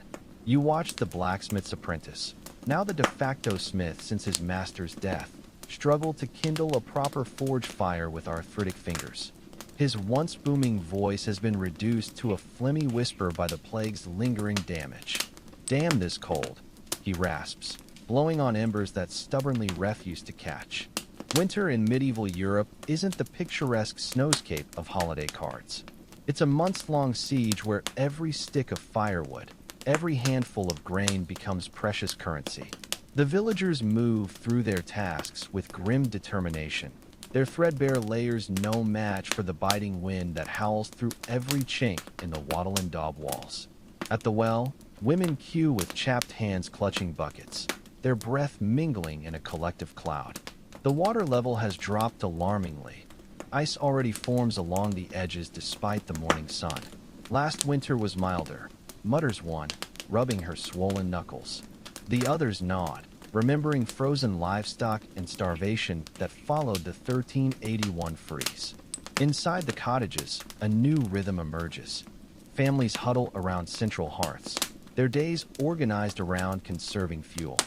You watch the blacksmith's apprentice, now the de facto smith since his master's death, struggle to kindle a proper forge fire with arthritic fingers. His once booming voice has been reduced to a phlegmy whisper by the plague's lingering damage. "Damn this cold," he rasps, blowing on embers that stubbornly refuse to catch. Winter in medieval Europe isn't the picturesque snowscape of holiday cards. It's a months-long siege where every stick of firewood, every handful of grain becomes precious currency. The villagers move through their tasks with grim determination, their threadbare layers no match for the biting wind that howls through every chink in the wattle and daub walls. At the well, women queue with chapped hands clutching buckets, their breath mingling in a collective cloud. The water level has dropped alarmingly. Ice already forms along the edges despite the morning sun. "Last winter was milder," mutters one, rubbing her swollen knuckles. The others nod, remembering frozen livestock and starvation that followed the 1381 freeze. Inside the cottages, a new rhythm emerges. Families huddle around central hearths, their days organized around conserving fuel.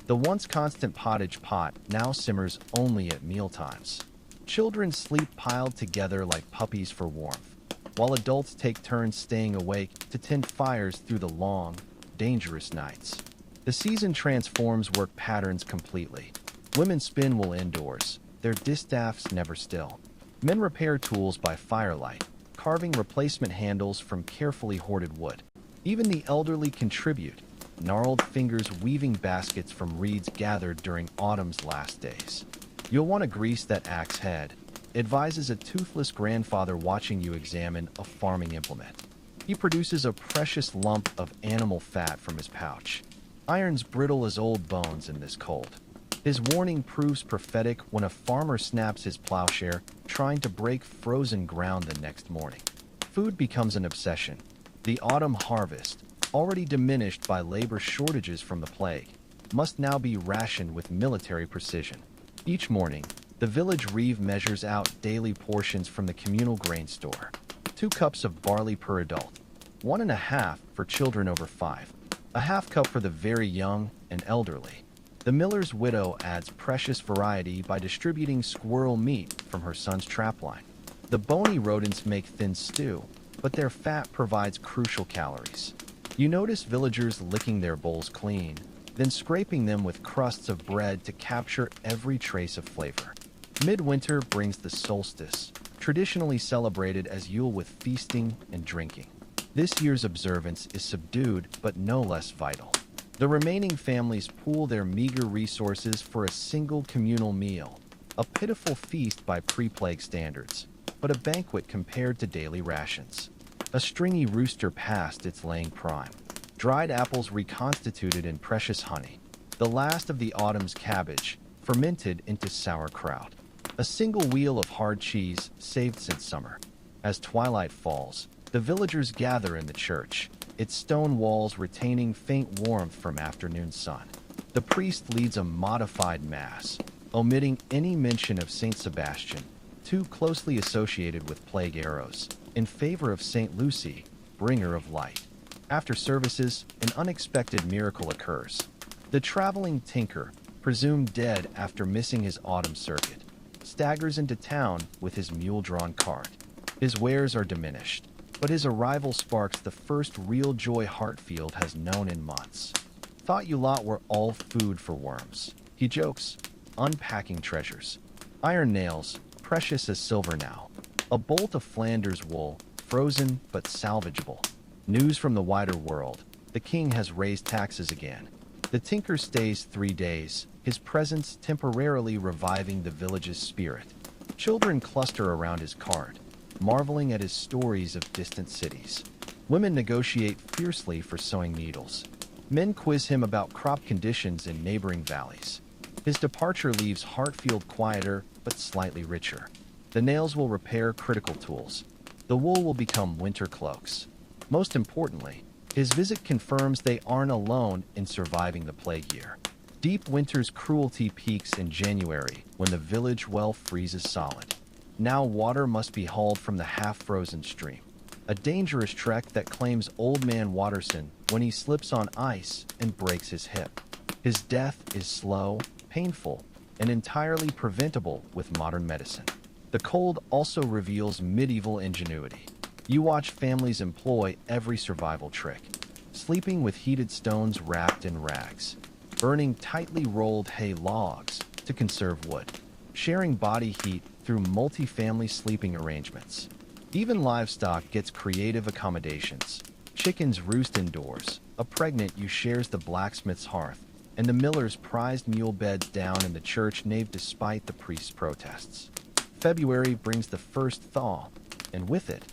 The once constant pottage pot now simmers only at mealtimes. Children sleep piled together like puppies for warmth, while adults take turns staying awake to tend fires through the long, dangerous nights. The season transforms work patterns completely. Women spin wool indoors, their distaffs never still. Men repair tools by firelight, carving replacement handles from carefully hoarded wood. Even the elderly contribute, gnarled fingers weaving baskets from reeds gathered during autumn's last days. "You'll want to grease that axe head," advises a toothless grandfather watching you examine a farming implement. He produces a precious lump of animal fat from his pouch. Iron's brittle as old bones in this cold. His warning proves prophetic when a farmer snaps his plowshare, trying to break frozen ground the next morning. Food becomes an obsession. The autumn harvest, already diminished by labor shortages from the plague, must now be rationed with military precision. Each morning, the village reeve measures out daily portions from the communal grain store. 2 cups of barley per adult, 1.5 for children over 5, a half cup for the very young and elderly. The miller's widow adds precious variety by distributing squirrel meat from her son's trapline. The bony rodents make thin stew, but their fat provides crucial calories. You notice villagers licking their bowls clean, then scraping them with crusts of bread to capture every trace of flavor. Midwinter brings the solstice, traditionally celebrated as Yule with feasting and drinking. This year's observance is subdued but no less vital. The remaining families pool their meager resources for a single communal meal, a pitiful feast by pre-plague standards, but a banquet compared to daily rations. A stringy rooster past its laying prime. Dried apples reconstituted in precious honey. The last of the autumn's cabbage, fermented into sauerkraut. A single wheel of hard cheese saved since summer. As twilight falls, the villagers gather in the church, its stone walls retaining faint warmth from afternoon sun. The priest leads a modified mass, omitting any mention of Saint Sebastian, too closely associated with plague arrows, in favor of Saint Lucy, bringer of light. After services, an unexpected miracle occurs. The traveling tinker, presumed dead after missing his autumn circuit, staggers into town with his mule-drawn cart. His wares are diminished, but his arrival sparks the first real joy Hartfield has known in months. "Thought you lot were all food for worms," he jokes, unpacking treasures. Iron nails, precious as silver now. A bolt of Flanders wool, frozen but salvageable. News from the wider world. The king has raised taxes again. The tinker stays 3 days, his presence temporarily reviving the village's spirit. Children cluster around his cart, marveling at his stories of distant cities. Women negotiate fiercely for sewing needles. Men quiz him about crop conditions in neighboring valleys. His departure leaves Hartfield quieter but slightly richer. The nails will repair critical tools. The wool will become winter cloaks. Most importantly, his visit confirms they aren't alone in surviving the plague year. Deep winter's cruelty peaks in January when the village well freezes solid. Now water must be hauled from the half-frozen stream. A dangerous trek that claims Old Man Watterson when he slips on ice and breaks his hip. His death is slow, painful, and entirely preventable with modern medicine. The cold also reveals medieval ingenuity. You watch families employ every survival trick. Sleeping with heated stones wrapped in rags. Burning tightly rolled hay logs to conserve wood. Sharing body heat through multi-family sleeping arrangements. Even livestock gets creative accommodations. Chickens roost indoors, a pregnant ewe shares the blacksmith's hearth, and the miller's prized mule beds down in the church nave despite the priest's protests. February brings the first thaw, and with it,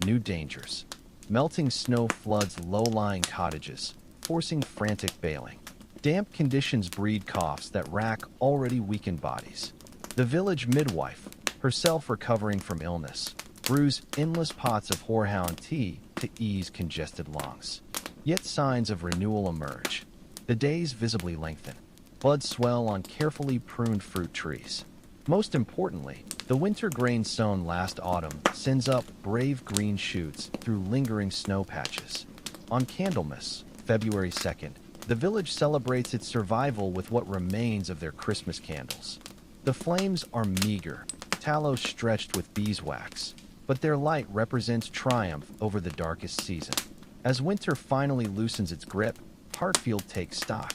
new dangers. Melting snow floods low-lying cottages, forcing frantic bailing. Damp conditions breed coughs that rack already weakened bodies. The village midwife, herself recovering from illness, brews endless pots of horehound tea to ease congested lungs. Yet signs of renewal emerge. The days visibly lengthen. Buds swell on carefully pruned fruit trees. Most importantly, the winter grain sown last autumn sends up brave green shoots through lingering snow patches. On Candlemas, February 2nd, the village celebrates its survival with what remains of their Christmas candles. The flames are meager, tallow stretched with beeswax, but their light represents triumph over the darkest season. As winter finally loosens its grip, Hartfield takes stock.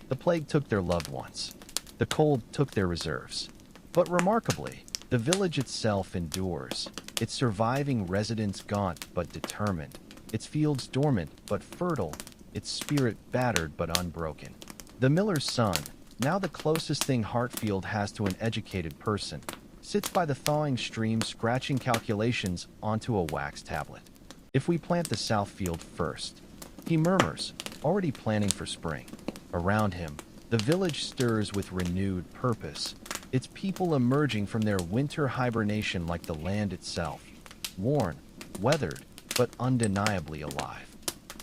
The plague took their loved ones. The cold took their reserves. But remarkably, the village itself endures, its surviving residents gaunt but determined, its fields dormant but fertile, its spirit battered but unbroken. The miller's son, now the closest thing Hartfield has to an educated person, sits by the thawing stream scratching calculations onto a wax tablet. If we plant the south field first, he murmurs, already planning for spring. Around him, the village stirs with renewed purpose, its people emerging from their winter hibernation like the land itself, worn, weathered, but undeniably alive.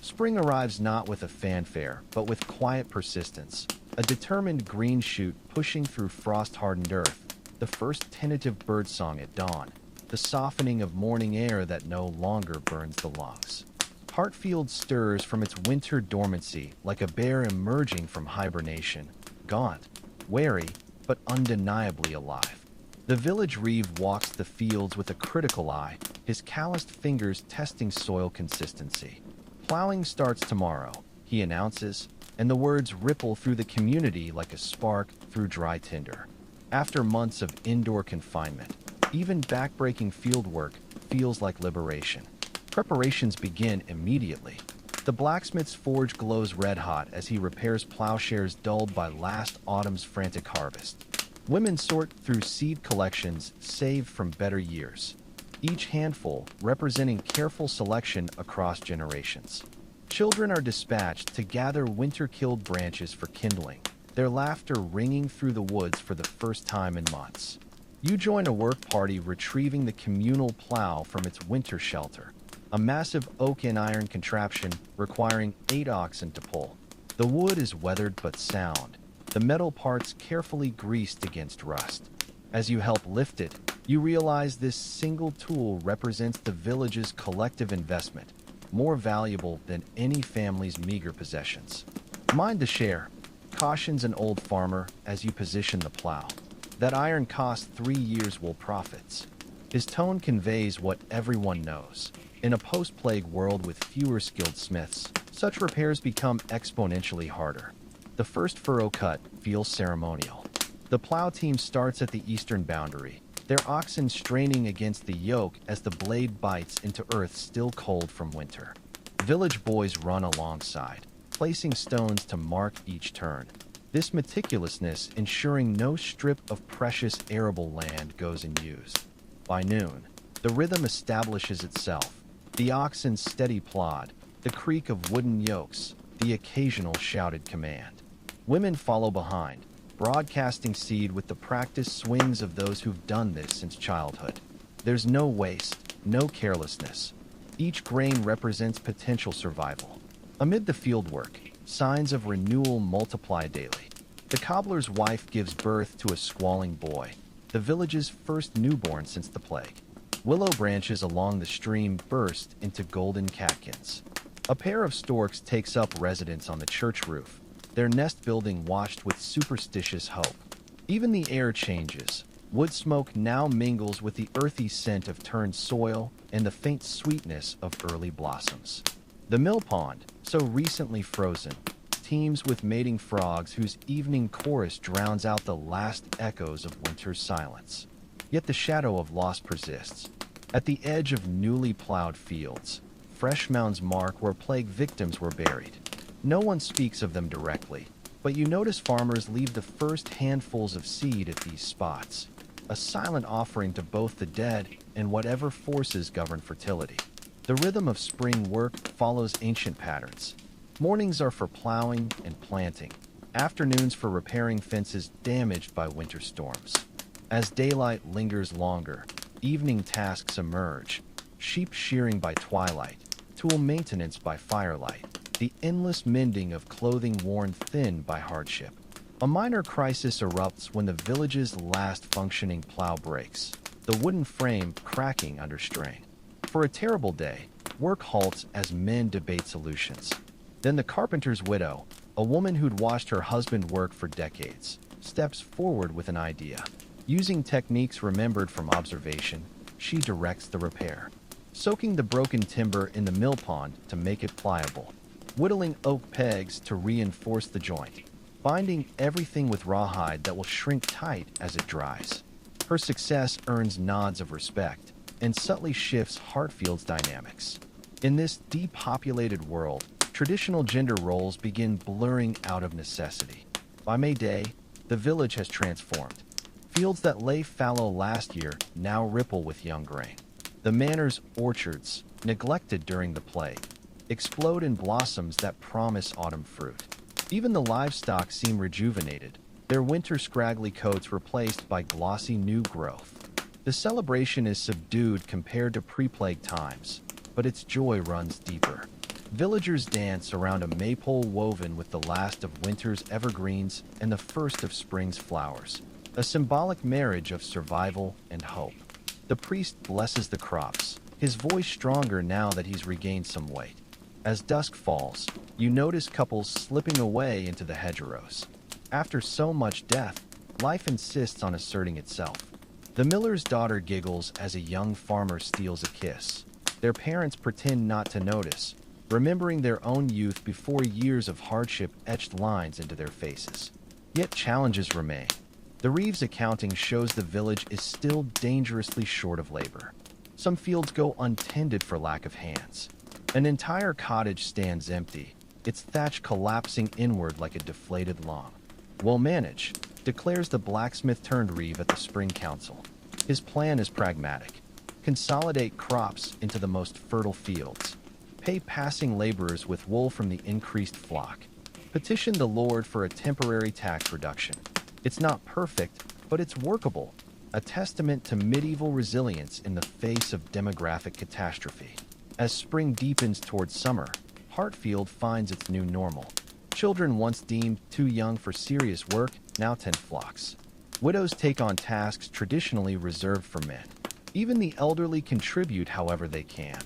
Spring arrives not with a fanfare, but with quiet persistence, a determined green shoot pushing through frost-hardened earth, the first tentative birdsong at dawn, the softening of morning air that no longer burns the lungs. Hartfield stirs from its winter dormancy like a bear emerging from hibernation, gaunt, wary, but undeniably alive. The village reeve walks the fields with a critical eye, his calloused fingers testing soil consistency. Plowing starts tomorrow, he announces, and the words ripple through the community like a spark through dry tinder. After months of indoor confinement, even backbreaking fieldwork feels like liberation. Preparations begin immediately. The blacksmith's forge glows red-hot as he repairs plowshares dulled by last autumn's frantic harvest. Women sort through seed collections saved from better years, each handful representing careful selection across generations. Children are dispatched to gather winter-killed branches for kindling, their laughter ringing through the woods for the first time in months. You join a work party retrieving the communal plow from its winter shelter, a massive oak and iron contraption requiring 8 oxen to pull. The wood is weathered but sound, the metal parts carefully greased against rust. As you help lift it, you realize this single tool represents the village's collective investment, more valuable than any family's meager possessions. Mind to share, cautions an old farmer as you position the plow. That iron cost 3 years' wool profits. His tone conveys what everyone knows. In a post-plague world with fewer skilled smiths, such repairs become exponentially harder. The first furrow cut feels ceremonial. The plow team starts at the eastern boundary, their oxen straining against the yoke as the blade bites into earth still cold from winter. Village boys run alongside, placing stones to mark each turn. This meticulousness ensuring no strip of precious arable land goes unused. By noon, the rhythm establishes itself. The oxen's steady plod, the creak of wooden yokes, the occasional shouted command. Women follow behind, broadcasting seed with the practiced swings of those who've done this since childhood. There's no waste, no carelessness. Each grain represents potential survival. Amid the fieldwork, signs of renewal multiply daily. The cobbler's wife gives birth to a squalling boy, the village's first newborn since the plague. Willow branches along the stream burst into golden catkins. A pair of storks takes up residence on the church roof, their nest building watched with superstitious hope. Even the air changes. Wood smoke now mingles with the earthy scent of turned soil and the faint sweetness of early blossoms. The mill pond, so recently frozen, teems with mating frogs whose evening chorus drowns out the last echoes of winter's silence. Yet the shadow of loss persists. At the edge of newly plowed fields, fresh mounds mark where plague victims were buried. No one speaks of them directly, but you notice farmers leave the first handfuls of seed at these spots, a silent offering to both the dead and whatever forces govern fertility. The rhythm of spring work follows ancient patterns. Mornings are for plowing and planting, afternoons for repairing fences damaged by winter storms. As daylight lingers longer, evening tasks emerge, sheep shearing by twilight, tool maintenance by firelight, the endless mending of clothing worn thin by hardship. A minor crisis erupts when the village's last functioning plow breaks, the wooden frame cracking under strain. For a terrible day, work halts as men debate solutions. Then the carpenter's widow, a woman who'd watched her husband work for decades, steps forward with an idea. Using techniques remembered from observation, she directs the repair, soaking the broken timber in the mill pond to make it pliable, whittling oak pegs to reinforce the joint, binding everything with rawhide that will shrink tight as it dries. Her success earns nods of respect and subtly shifts Hartfield's dynamics. In this depopulated world, traditional gender roles begin blurring out of necessity. By May-Day, the village has transformed. Fields that lay fallow last year now ripple with young grain. The manor's orchards, neglected during the plague, explode in blossoms that promise autumn fruit. Even the livestock seem rejuvenated, their winter scraggly coats replaced by glossy new growth. The celebration is subdued compared to pre-plague times, but its joy runs deeper. Villagers dance around a maypole woven with the last of winter's evergreens and the first of spring's flowers, a symbolic marriage of survival and hope. The priest blesses the crops, his voice stronger now that he's regained some weight. As dusk falls, you notice couples slipping away into the hedgerows. After so much death, life insists on asserting itself. The miller's daughter giggles as a young farmer steals a kiss. Their parents pretend not to notice, remembering their own youth before years of hardship etched lines into their faces. Yet challenges remain. The Reeves accounting shows the village is still dangerously short of labor. Some fields go untended for lack of hands. An entire cottage stands empty, its thatch collapsing inward like a deflated lawn. "We'll manage," declares the blacksmith-turned-reeve at the spring council. His plan is pragmatic. Consolidate crops into the most fertile fields. Pay passing laborers with wool from the increased flock. Petition the Lord for a temporary tax reduction. It's not perfect, but it's workable, a testament to medieval resilience in the face of demographic catastrophe. As spring deepens towards summer, Hartfield finds its new normal. Children once deemed too young for serious work now tend flocks. Widows take on tasks traditionally reserved for men. Even the elderly contribute however they can.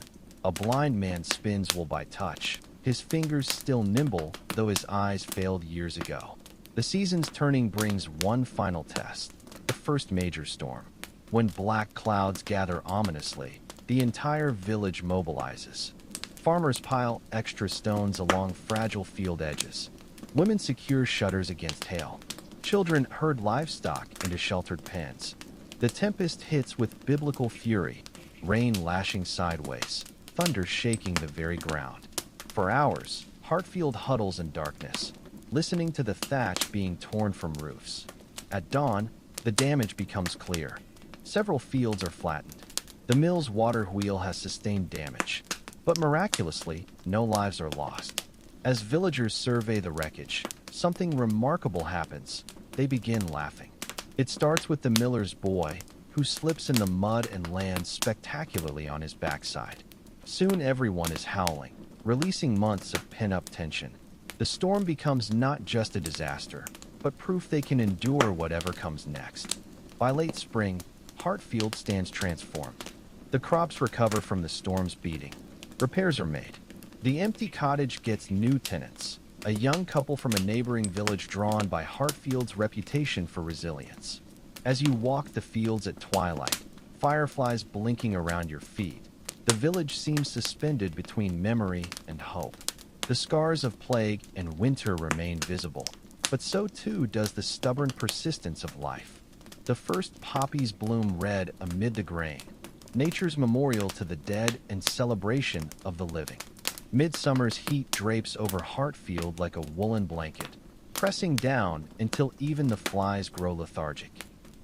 A blind man spins wool by touch, his fingers still nimble, though his eyes failed years ago. The season's turning brings one final test, the first major storm. When black clouds gather ominously, the entire village mobilizes. Farmers pile extra stones along fragile field edges. Women secure shutters against hail. Children herd livestock into sheltered pens. The tempest hits with biblical fury, rain lashing sideways, thunder shaking the very ground. For hours, Hartfield huddles in darkness, listening to the thatch being torn from roofs. At dawn, the damage becomes clear. Several fields are flattened. The mill's water wheel has sustained damage, but miraculously, no lives are lost. As villagers survey the wreckage, something remarkable happens. They begin laughing. It starts with the miller's boy, who slips in the mud and lands spectacularly on his backside. Soon everyone is howling, releasing months of pent-up tension. The storm becomes not just a disaster, but proof they can endure whatever comes next. By late spring, Hartfield stands transformed. The crops recover from the storm's beating. Repairs are made. The empty cottage gets new tenants, a young couple from a neighboring village drawn by Hartfield's reputation for resilience. As you walk the fields at twilight, fireflies blinking around your feet, the village seems suspended between memory and hope. The scars of plague and winter remain visible, but so too does the stubborn persistence of life. The first poppies bloom red amid the grain, nature's memorial to the dead and celebration of the living. Midsummer's heat drapes over Hartfield like a woolen blanket, pressing down until even the flies grow lethargic.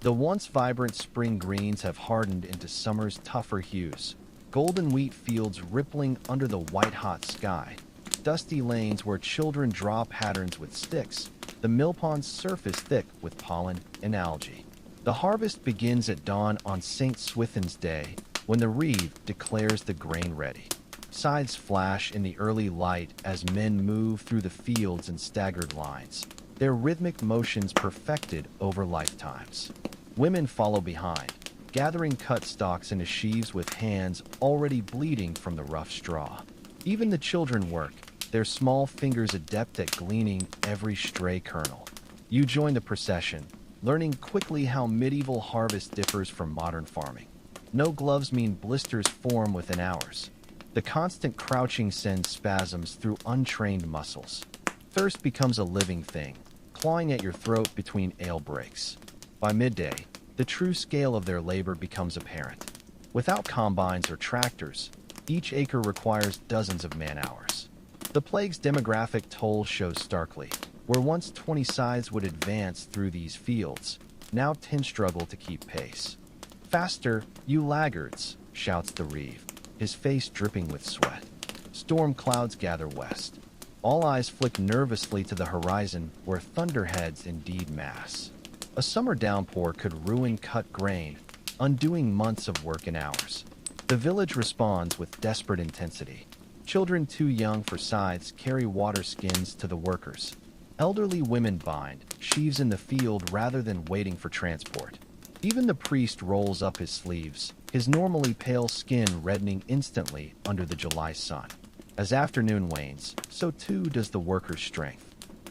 The once vibrant spring greens have hardened into summer's tougher hues, golden wheat fields rippling under the white-hot sky, dusty lanes where children draw patterns with sticks, the millpond's surface thick with pollen and algae. The harvest begins at dawn on St. Swithin's Day, when the reeve declares the grain ready. Scythes flash in the early light as men move through the fields in staggered lines, their rhythmic motions perfected over lifetimes. Women follow behind, gathering cut stalks into sheaves with hands already bleeding from the rough straw. Even the children work, their small fingers adept at gleaning every stray kernel. You join the procession, learning quickly how medieval harvest differs from modern farming. No gloves mean blisters form within hours. The constant crouching sends spasms through untrained muscles. Thirst becomes a living thing, clawing at your throat between ale breaks. By midday, the true scale of their labor becomes apparent. Without combines or tractors, each acre requires dozens of man-hours. The plague's demographic toll shows starkly. Where once 20 scythes would advance through these fields, now 10 struggle to keep pace. "Faster, you laggards," shouts the reeve, his face dripping with sweat. Storm clouds gather west. All eyes flick nervously to the horizon where thunderheads indeed mass. A summer downpour could ruin cut grain, undoing months of work and hours. The village responds with desperate intensity. Children too young for scythes carry water skins to the workers. Elderly women bind sheaves in the field rather than waiting for transport. Even the priest rolls up his sleeves, his normally pale skin reddening instantly under the July sun. As afternoon wanes, so too does the worker's strength.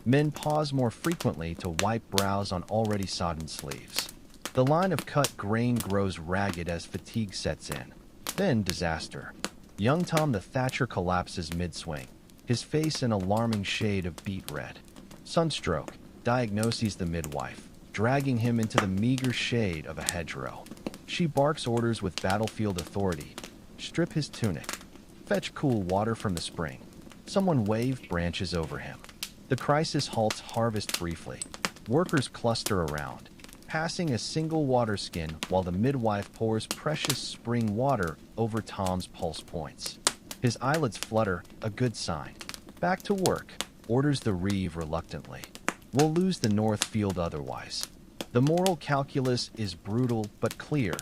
Men pause more frequently to wipe brows on already sodden sleeves. The line of cut grain grows ragged as fatigue sets in. Then disaster. Young Tom the Thatcher collapses mid-swing, his face an alarming shade of beet red. Sunstroke, diagnoses the midwife, dragging him into the meager shade of a hedgerow. She barks orders with battlefield authority. Strip his tunic. Fetch cool water from the spring. Someone wave branches over him. The crisis halts harvest briefly. Workers cluster around, passing a single water skin while the midwife pours precious spring water over Tom's pulse points. His eyelids flutter, a good sign. Back to work, orders the reeve reluctantly. We'll lose the north field otherwise. The moral calculus is brutal but clear.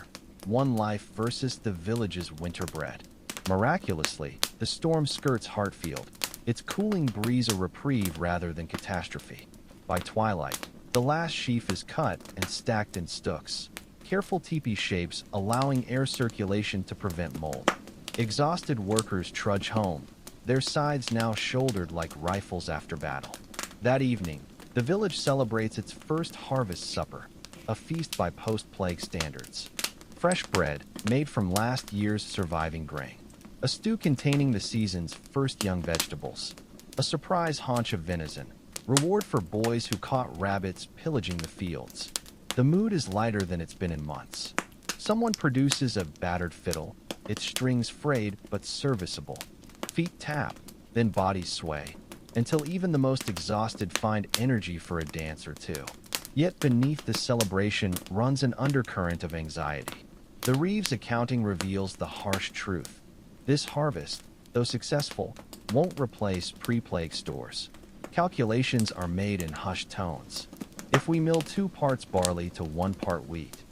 One life versus the village's winter bread. Miraculously, the storm skirts Hartfield, its cooling breeze a reprieve rather than catastrophe. By twilight, the last sheaf is cut and stacked in stooks, careful teepee shapes allowing air circulation to prevent mold. Exhausted workers trudge home, their scythes now shouldered like rifles after battle. That evening, the village celebrates its first harvest supper, a feast by post-plague standards. Fresh bread, made from last year's surviving grain. A stew containing the season's first young vegetables. A surprise haunch of venison, reward for boys who caught rabbits pillaging the fields. The mood is lighter than it's been in months. Someone produces a battered fiddle, its strings frayed but serviceable. Feet tap, then bodies sway, until even the most exhausted find energy for a dance or two. Yet beneath the celebration runs an undercurrent of anxiety. The reeve's accounting reveals the harsh truth. This harvest, though successful, won't replace pre-plague stores. Calculations are made in hushed tones. If we mill 2 parts barley to 1 part wheat,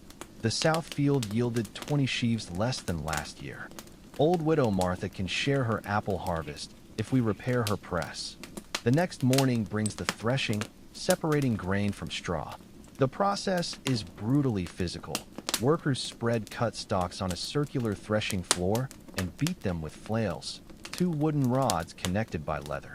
The south field yielded 20 sheaves less than last year. Old widow Martha can share her apple harvest if we repair her press. The next morning brings the threshing, separating grain from straw. The process is brutally physical. Workers spread cut stalks on a circular threshing floor and beat them with flails, two wooden rods connected by leather.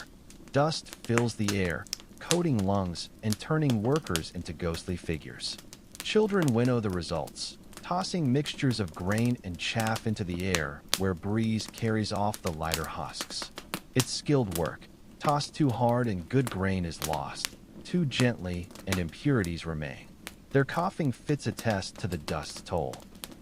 Dust fills the air, coating lungs and turning workers into ghostly figures. Children winnow the results, tossing mixtures of grain and chaff into the air where breeze carries off the lighter husks. It's skilled work. Tossed too hard and good grain is lost. Too gently and impurities remain. Their coughing fits attest to the dust's toll.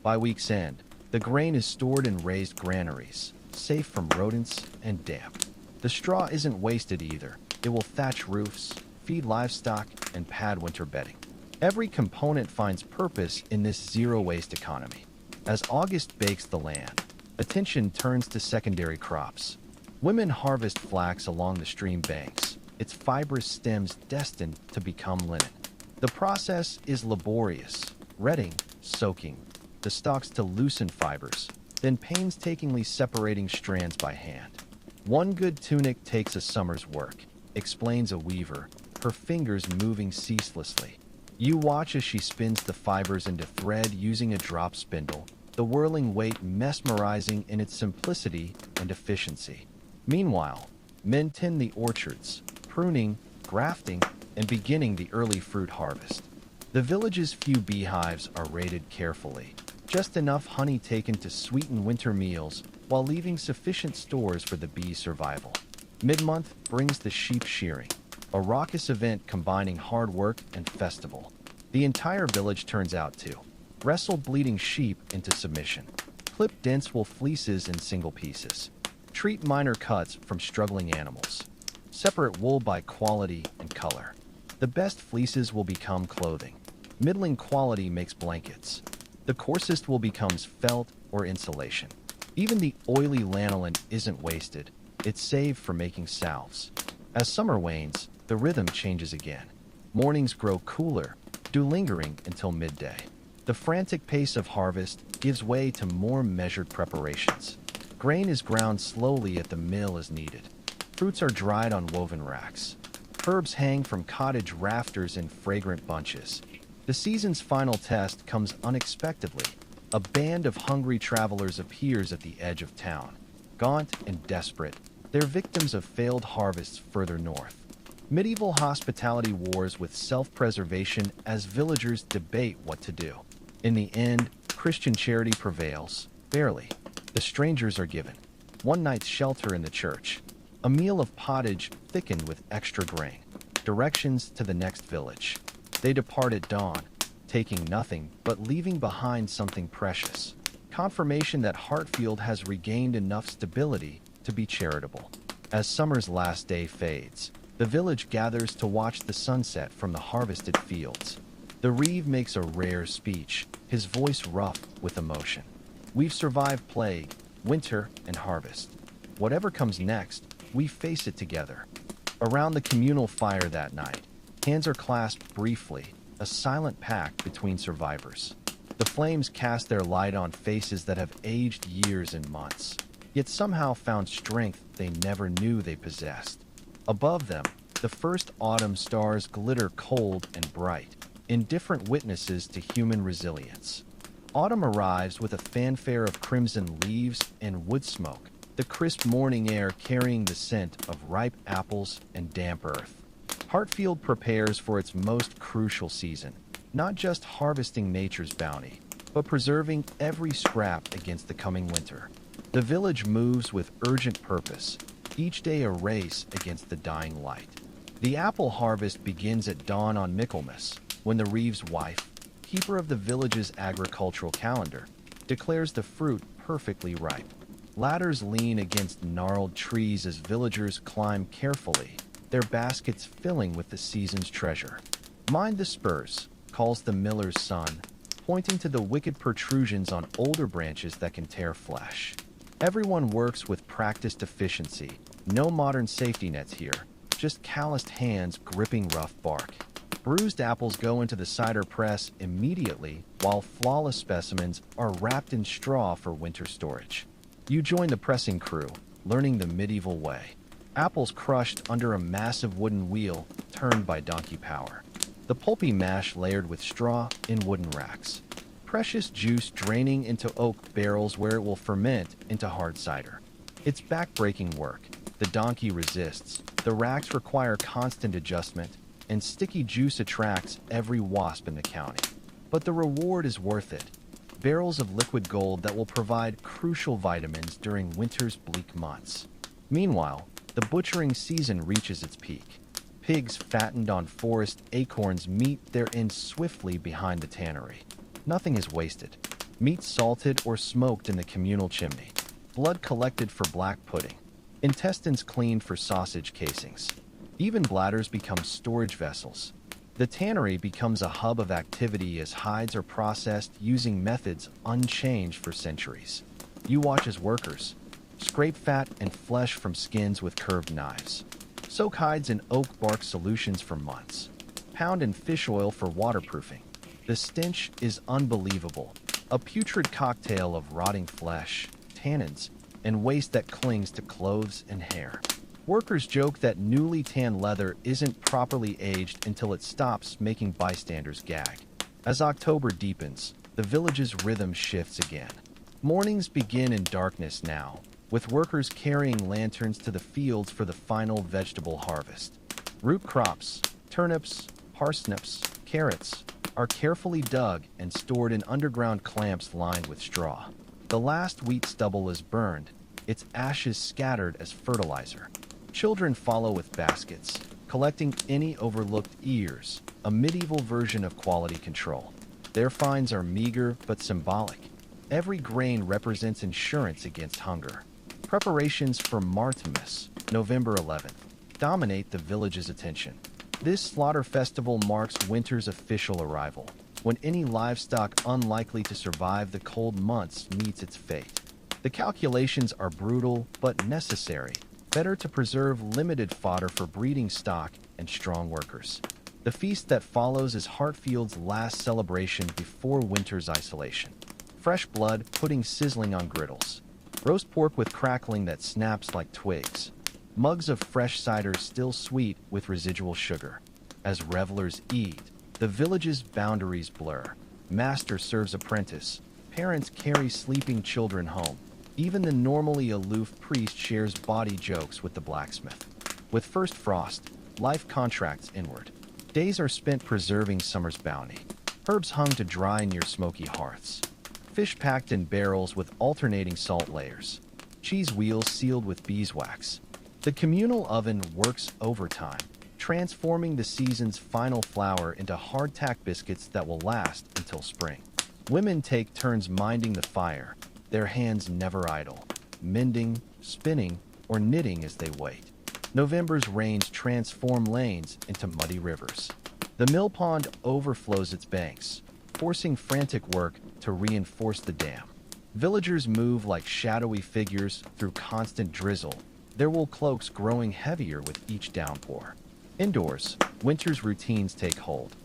By week's end, the grain is stored in raised granaries, safe from rodents and damp. The straw isn't wasted either. It will thatch roofs, feed livestock, and pad winter bedding. Every component finds purpose in this zero-waste economy. As August bakes the land, attention turns to secondary crops. Women harvest flax along the stream banks, its fibrous stems destined to become linen. The process is laborious, retting, soaking the stalks to loosen fibers, then painstakingly separating strands by hand. One good tunic takes a summer's work, explains a weaver, her fingers moving ceaselessly. You watch as she spins the fibers into thread using a drop spindle, the whirling weight mesmerizing in its simplicity and efficiency. Meanwhile, men tend the orchards, pruning, grafting, and beginning the early fruit harvest. The village's few beehives are raided carefully, just enough honey taken to sweeten winter meals while leaving sufficient stores for the bees' survival. Mid-month brings the sheep shearing, a raucous event combining hard work and festival. The entire village turns out to wrestle bleeding sheep into submission, clip dense wool fleeces in single pieces, treat minor cuts from struggling animals, separate wool by quality and color. The best fleeces will become clothing. Middling quality makes blankets. The coarsest will become felt or insulation. Even the oily lanolin isn't wasted. It's saved for making salves. As summer wanes, the rhythm changes again. Mornings grow cooler, dew lingering until midday. The frantic pace of harvest gives way to more measured preparations. Grain is ground slowly at the mill as needed. Fruits are dried on woven racks. Herbs hang from cottage rafters in fragrant bunches. The season's final test comes unexpectedly. A band of hungry travelers appears at the edge of town. Gaunt and desperate, they're victims of failed harvests further north. Medieval hospitality wars with self-preservation as villagers debate what to do. In the end, Christian charity prevails, barely. The strangers are given one night's shelter in the church, a meal of pottage thickened with extra grain, directions to the next village. They depart at dawn, taking nothing but leaving behind something precious, confirmation that Hartfield has regained enough stability to be charitable. As summer's last day fades, the village gathers to watch the sunset from the harvested fields. The reeve makes a rare speech, his voice rough with emotion. We've survived plague, winter, and harvest. Whatever comes next, we face it together. Around the communal fire that night, hands are clasped briefly, a silent pact between survivors. The flames cast their light on faces that have aged years and months, yet somehow found strength they never knew they possessed. Above them, the first autumn stars glitter cold and bright, indifferent witnesses to human resilience. Autumn arrives with a fanfare of crimson leaves and wood smoke, the crisp morning air carrying the scent of ripe apples and damp earth. Hartfield prepares for its most crucial season, not just harvesting nature's bounty, but preserving every scrap against the coming winter. The village moves with urgent purpose, each day a race against the dying light. The apple harvest begins at dawn on Michaelmas, when the reeve's wife, keeper of the village's agricultural calendar, declares the fruit perfectly ripe. Ladders lean against gnarled trees as villagers climb carefully, their baskets filling with the season's treasure. "Mind the spurs," calls the miller's son, pointing to the wicked protrusions on older branches that can tear flesh. Everyone works with practiced efficiency, no modern safety nets here, just calloused hands gripping rough bark. Bruised apples go into the cider press immediately, while flawless specimens are wrapped in straw for winter storage. You join the pressing crew, learning the medieval way. Apples crushed under a massive wooden wheel, turned by donkey power. The pulpy mash layered with straw in wooden racks. Precious juice draining into oak barrels where it will ferment into hard cider. It's back-breaking work. The donkey resists. The racks require constant adjustment, and sticky juice attracts every wasp in the county. But the reward is worth it. Barrels of liquid gold that will provide crucial vitamins during winter's bleak months. Meanwhile, the butchering season reaches its peak. Pigs fattened on forest acorns meet their end swiftly behind the tannery. Nothing is wasted. Meat salted or smoked in the communal chimney. Blood collected for black pudding. Intestines cleaned for sausage casings. Even bladders become storage vessels. The tannery becomes a hub of activity as hides are processed using methods unchanged for centuries. You watch as workers scrape fat and flesh from skins with curved knives. Soak hides in oak bark solutions for months. Pound in fish oil for waterproofing. The stench is unbelievable. A putrid cocktail of rotting flesh, tannins, and waste that clings to clothes and hair. Workers joke that newly tanned leather isn't properly aged until it stops making bystanders gag. As October deepens, the village's rhythm shifts again. Mornings begin in darkness now, with workers carrying lanterns to the fields for the final vegetable harvest. Root crops, turnips, parsnips, carrots, are carefully dug and stored in underground clamps lined with straw. The last wheat stubble is burned, its ashes scattered as fertilizer. Children follow with baskets, collecting any overlooked ears, a medieval version of quality control. Their finds are meager but symbolic. Every grain represents insurance against hunger. Preparations for Martimas, November 11th, dominate the village's attention. This slaughter festival marks winter's official arrival, when any livestock unlikely to survive the cold months meets its fate. The calculations are brutal but necessary. Better to preserve limited fodder for breeding stock and strong workers. The feast that follows is Hartfield's last celebration before winter's isolation. Fresh blood, pudding sizzling on griddles. Roast pork with crackling that snaps like twigs. Mugs of fresh cider still sweet with residual sugar. As revelers eat, the village's boundaries blur. Master serves apprentice. Parents carry sleeping children home. Even the normally aloof priest shares bawdy jokes with the blacksmith. With first frost, life contracts inward. Days are spent preserving summer's bounty. Herbs hung to dry near smoky hearths. Fish packed in barrels with alternating salt layers. Cheese wheels sealed with beeswax. The communal oven works overtime, transforming the season's final flour into hardtack biscuits that will last until spring. Women take turns minding the fire, their hands never idle, mending, spinning, or knitting as they wait. November's rains transform lanes into muddy rivers. The mill pond overflows its banks, forcing frantic work to reinforce the dam. Villagers move like shadowy figures through constant drizzle, their wool cloaks growing heavier with each downpour. Indoors, winter's routines take hold.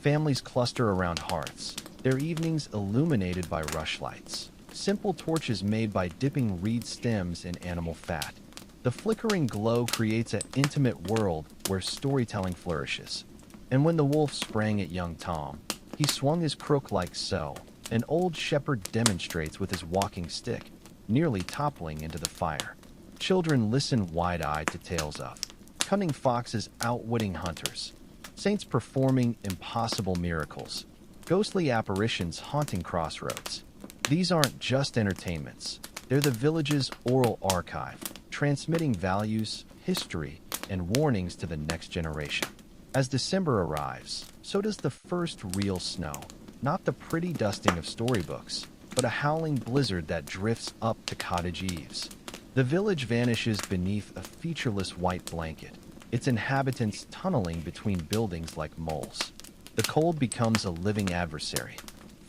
Families cluster around hearths, their evenings illuminated by rushlights. Simple torches made by dipping reed stems in animal fat. The flickering glow creates an intimate world where storytelling flourishes. And when the wolf sprang at young Tom, he swung his crook like so. An old shepherd demonstrates with his walking stick, nearly toppling into the fire. Children listen wide-eyed to tales of cunning foxes outwitting hunters, saints performing impossible miracles, ghostly apparitions haunting crossroads. These aren't just entertainments. They're the village's oral archive, transmitting values, history, and warnings to the next generation. As December arrives, so does the first real snow. Not the pretty dusting of storybooks, but a howling blizzard that drifts up to cottage eaves. The village vanishes beneath a featureless white blanket, its inhabitants tunneling between buildings like moles. The cold becomes a living adversary.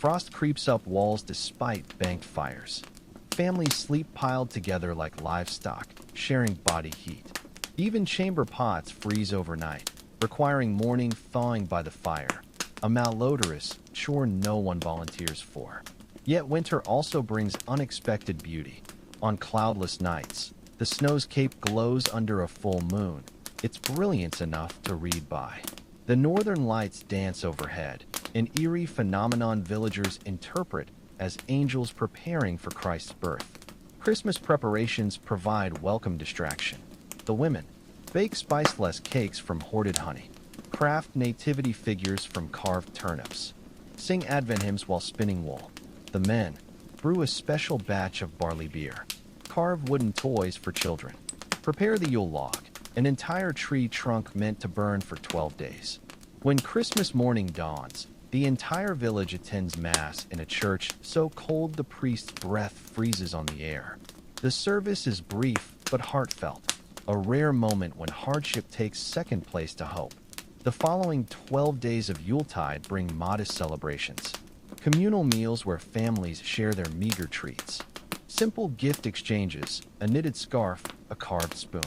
Frost creeps up walls despite banked fires. Families sleep piled together like livestock, sharing body heat. Even chamber pots freeze overnight, requiring morning thawing by the fire, a malodorous chore no one volunteers for. Yet winter also brings unexpected beauty. On cloudless nights, the snow's cape glows under a full moon, its brilliance enough to read by. The northern lights dance overhead, an eerie phenomenon villagers interpret as angels preparing for Christ's birth. Christmas preparations provide welcome distraction. The women bake spiceless cakes from hoarded honey, craft nativity figures from carved turnips, sing Advent hymns while spinning wool. The men brew a special batch of barley beer, carve wooden toys for children, prepare the Yule log, an entire tree trunk meant to burn for 12 days. When Christmas morning dawns, the entire village attends Mass in a church so cold the priest's breath freezes on the air. The service is brief but heartfelt, a rare moment when hardship takes second place to hope. The following 12 days of Yuletide bring modest celebrations. Communal meals where families share their meager treats. Simple gift exchanges, a knitted scarf, a carved spoon.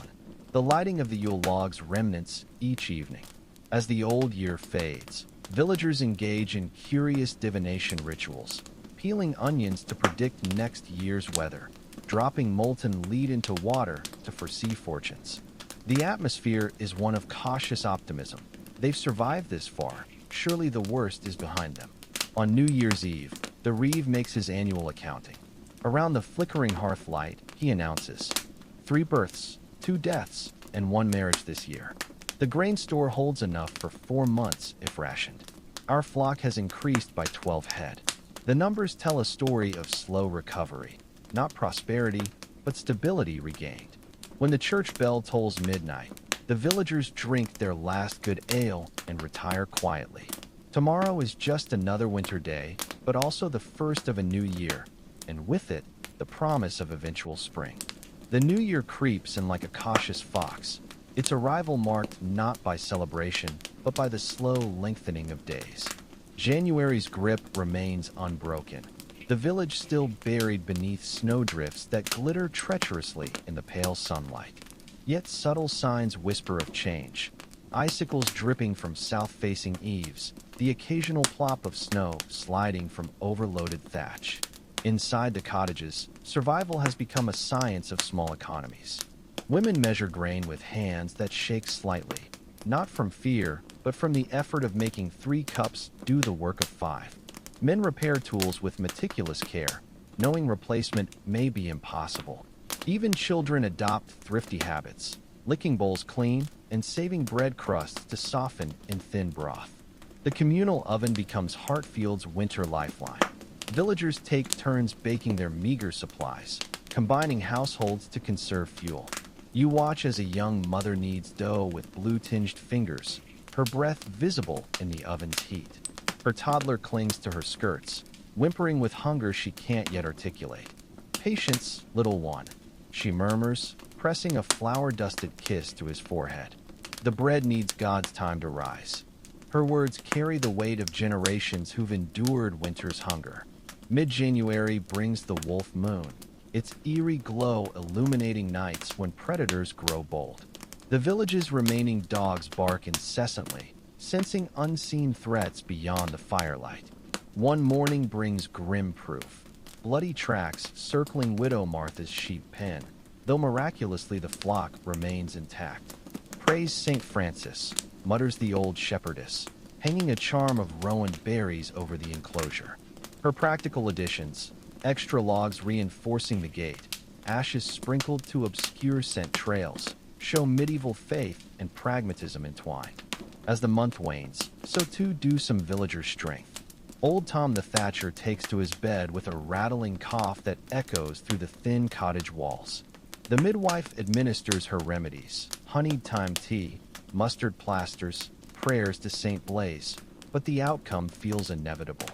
The lighting of the Yule log's remnants each evening. As the old year fades, villagers engage in curious divination rituals, peeling onions to predict next year's weather, dropping molten lead into water to foresee fortunes. The atmosphere is one of cautious optimism. They've survived this far. Surely the worst is behind them. On New Year's Eve, the Reeve makes his annual accounting. Around the flickering hearth light, he announces 3 births, 2 deaths, and 1 marriage this year. The grain store holds enough for 4 months if rationed. Our flock has increased by 12 head. The numbers tell a story of slow recovery, not prosperity, but stability regained. When the church bell tolls midnight, the villagers drink their last good ale and retire quietly. Tomorrow is just another winter day, but also the first of a new year, and with it, the promise of eventual spring. The new year creeps in like a cautious fox, its arrival marked not by celebration, but by the slow lengthening of days. January's grip remains unbroken, the village still buried beneath snowdrifts that glitter treacherously in the pale sunlight. Yet subtle signs whisper of change. Icicles dripping from south-facing eaves, the occasional plop of snow sliding from overloaded thatch. Inside the cottages, survival has become a science of small economies. Women measure grain with hands that shake slightly, not from fear, but from the effort of making 3 cups do the work of 5. Men repair tools with meticulous care, knowing replacement may be impossible. Even children adopt thrifty habits, licking bowls clean and saving bread crusts to soften in thin broth. The communal oven becomes Hartfield's winter lifeline. Villagers take turns baking their meager supplies, combining households to conserve fuel. You watch as a young mother kneads dough with blue-tinged fingers, her breath visible in the oven's heat. Her toddler clings to her skirts, whimpering with hunger she can't yet articulate. "Patience, little one," she murmurs, pressing a flour-dusted kiss to his forehead. "The bread needs God's time to rise." Her words carry the weight of generations who've endured winter's hunger. Mid-January brings the wolf moon, its eerie glow illuminating nights when predators grow bold. The village's remaining dogs bark incessantly, sensing unseen threats beyond the firelight. One morning brings grim proof. Bloody tracks circling Widow Martha's sheep pen, though miraculously the flock remains intact. "Praise St. Francis," mutters the old shepherdess, hanging a charm of rowan berries over the enclosure. Her practical additions, extra logs reinforcing the gate, ashes sprinkled to obscure scent trails, show medieval faith and pragmatism entwined. As the month wanes, so too do some villager strength. Old Tom the Thatcher takes to his bed with a rattling cough that echoes through the thin cottage walls. The midwife administers her remedies, honeyed thyme tea, mustard plasters, prayers to St. Blaise, but the outcome feels inevitable.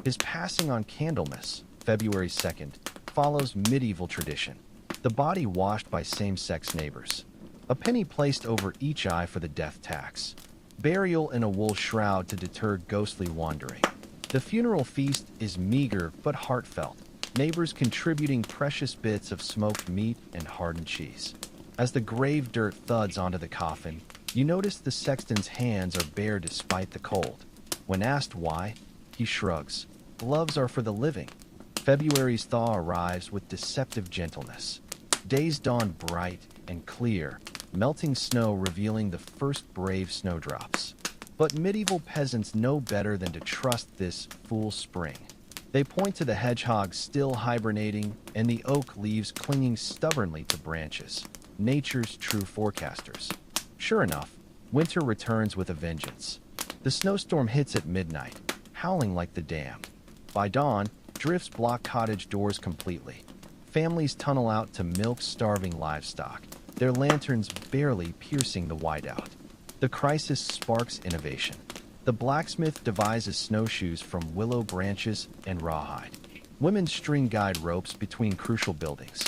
His passing on Candlemas, February 2nd, follows medieval tradition. The body washed by same-sex neighbors. A penny placed over each eye for the death tax. Burial in a wool shroud to deter ghostly wandering. The funeral feast is meager but heartfelt, neighbors contributing precious bits of smoked meat and hardened cheese. As the grave dirt thuds onto the coffin, You notice the sexton's hands are bare despite the cold. When asked why, he shrugs. Gloves are for the living. February's thaw arrives with deceptive gentleness. Days dawn bright and clear, melting snow revealing the first brave snowdrops. But medieval peasants know better than to trust this fool spring. They point to the hedgehog still hibernating and the oak leaves clinging stubbornly to branches, nature's true forecasters. Sure enough, winter returns with a vengeance. The snowstorm hits at midnight, howling like the damned. By dawn, drifts block cottage doors completely. Families tunnel out to milk starving livestock, their lanterns barely piercing the whiteout. The crisis sparks innovation. The blacksmith devises snowshoes from willow branches and rawhide. Women string guide ropes between crucial buildings.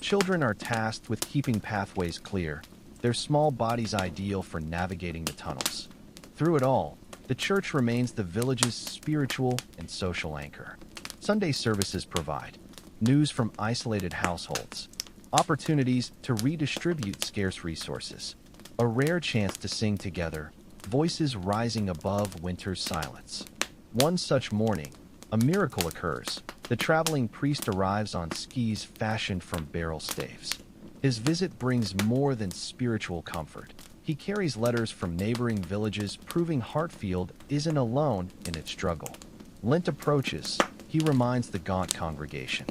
Children are tasked with keeping pathways clear, their small bodies ideal for navigating the tunnels. Through it all, the church remains the village's spiritual and social anchor. Sunday services provide news from isolated households, opportunities to redistribute scarce resources, a rare chance to sing together, voices rising above winter's silence. One such morning, a miracle occurs. The traveling priest arrives on skis fashioned from barrel staves. His visit brings more than spiritual comfort. He carries letters from neighboring villages proving Hartfield isn't alone in its struggle. Lent approaches. He reminds the gaunt congregation.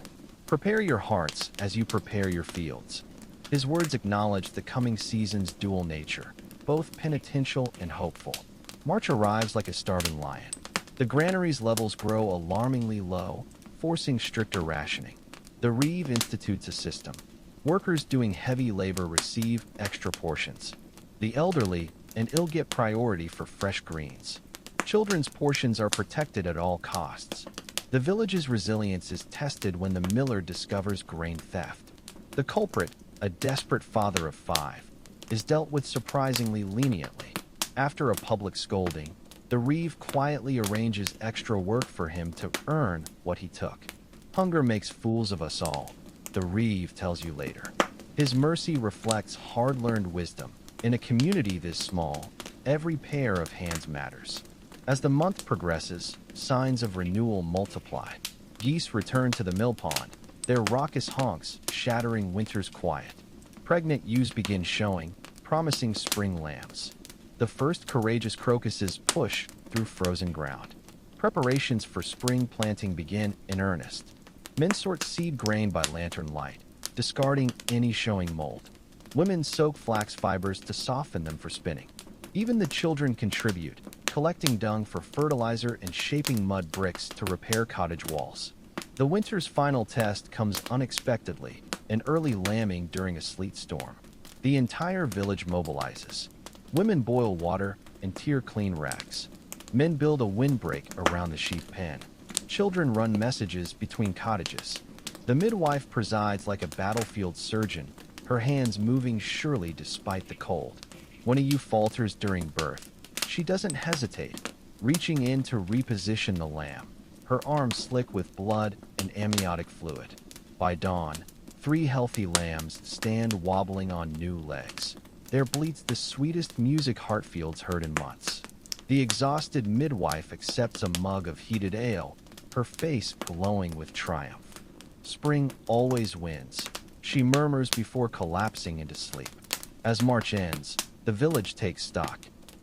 Prepare your hearts as you prepare your fields. His words acknowledge the coming season's dual nature, both penitential and hopeful. March arrives like a starving lion. The granary's levels grow alarmingly low, forcing stricter rationing. The Reeve institutes a system. Workers doing heavy labor receive extra portions. The elderly and ill get priority for fresh greens. Children's portions are protected at all costs. The village's resilience is tested when the miller discovers grain theft. The culprit, a desperate father of 5, is dealt with surprisingly leniently. After a public scolding, the Reeve quietly arranges extra work for him to earn what he took. Hunger makes fools of us all, the Reeve tells you later. His mercy reflects hard-learned wisdom. In a community this small, every pair of hands matters. As the month progresses, signs of renewal multiply. Geese return to the mill pond, their raucous honks shattering winter's quiet. Pregnant ewes begin showing, promising spring lambs. The first courageous crocuses push through frozen ground. Preparations for spring planting begin in earnest. Men sort seed grain by lantern light, discarding any showing mold. Women soak flax fibers to soften them for spinning. Even the children contribute, collecting dung for fertilizer and shaping mud bricks to repair cottage walls. The winter's final test comes unexpectedly, an early lambing during a sleet storm. The entire village mobilizes. Women boil water and tear clean rags. Men build a windbreak around the sheep pen. Children run messages between cottages. The midwife presides like a battlefield surgeon, her hands moving surely despite the cold. When a ewe falters during birth, she doesn't hesitate, reaching in to reposition the lamb, her arms slick with blood and amniotic fluid. By dawn, 3 healthy lambs stand wobbling on new legs. Their bleats the sweetest music Hartfield's heard in months. The exhausted midwife accepts a mug of heated ale, her face glowing with triumph. Spring always wins, she murmurs before collapsing into sleep. As March ends, the village takes stock.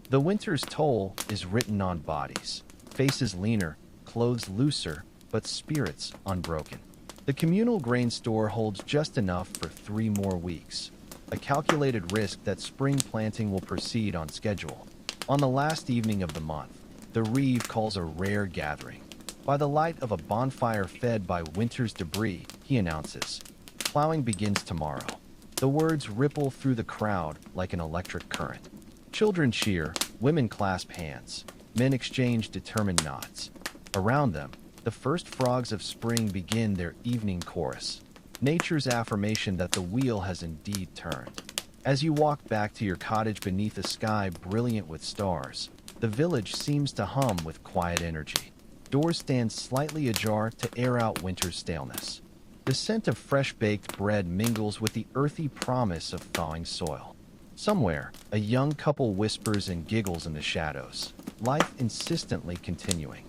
The winter's toll is written on bodies, faces leaner, clothes looser, but spirits unbroken. The communal grain store holds just enough for 3 more weeks, a calculated risk that spring planting will proceed on schedule. On the last evening of the month, the Reeve calls a rare gathering. By the light of a bonfire fed by winter's debris, he announces, "Plowing begins tomorrow." The words ripple through the crowd like an electric current. Children cheer, women clasp hands, men exchange determined nods. Around them, the first frogs of spring begin their evening chorus, nature's affirmation that the wheel has indeed turned. As you walk back to your cottage beneath a sky brilliant with stars, the village seems to hum with quiet energy. Doors stand slightly ajar to air out winter's staleness. The scent of fresh baked bread mingles with the earthy promise of thawing soil. Somewhere, a young couple whispers and giggles in the shadows, life insistently continuing.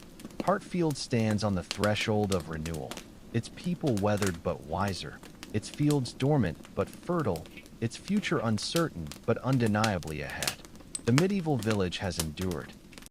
Hartfield stands on the threshold of renewal, its people weathered but wiser, its fields dormant but fertile, its future uncertain but undeniably ahead. The medieval village has endured,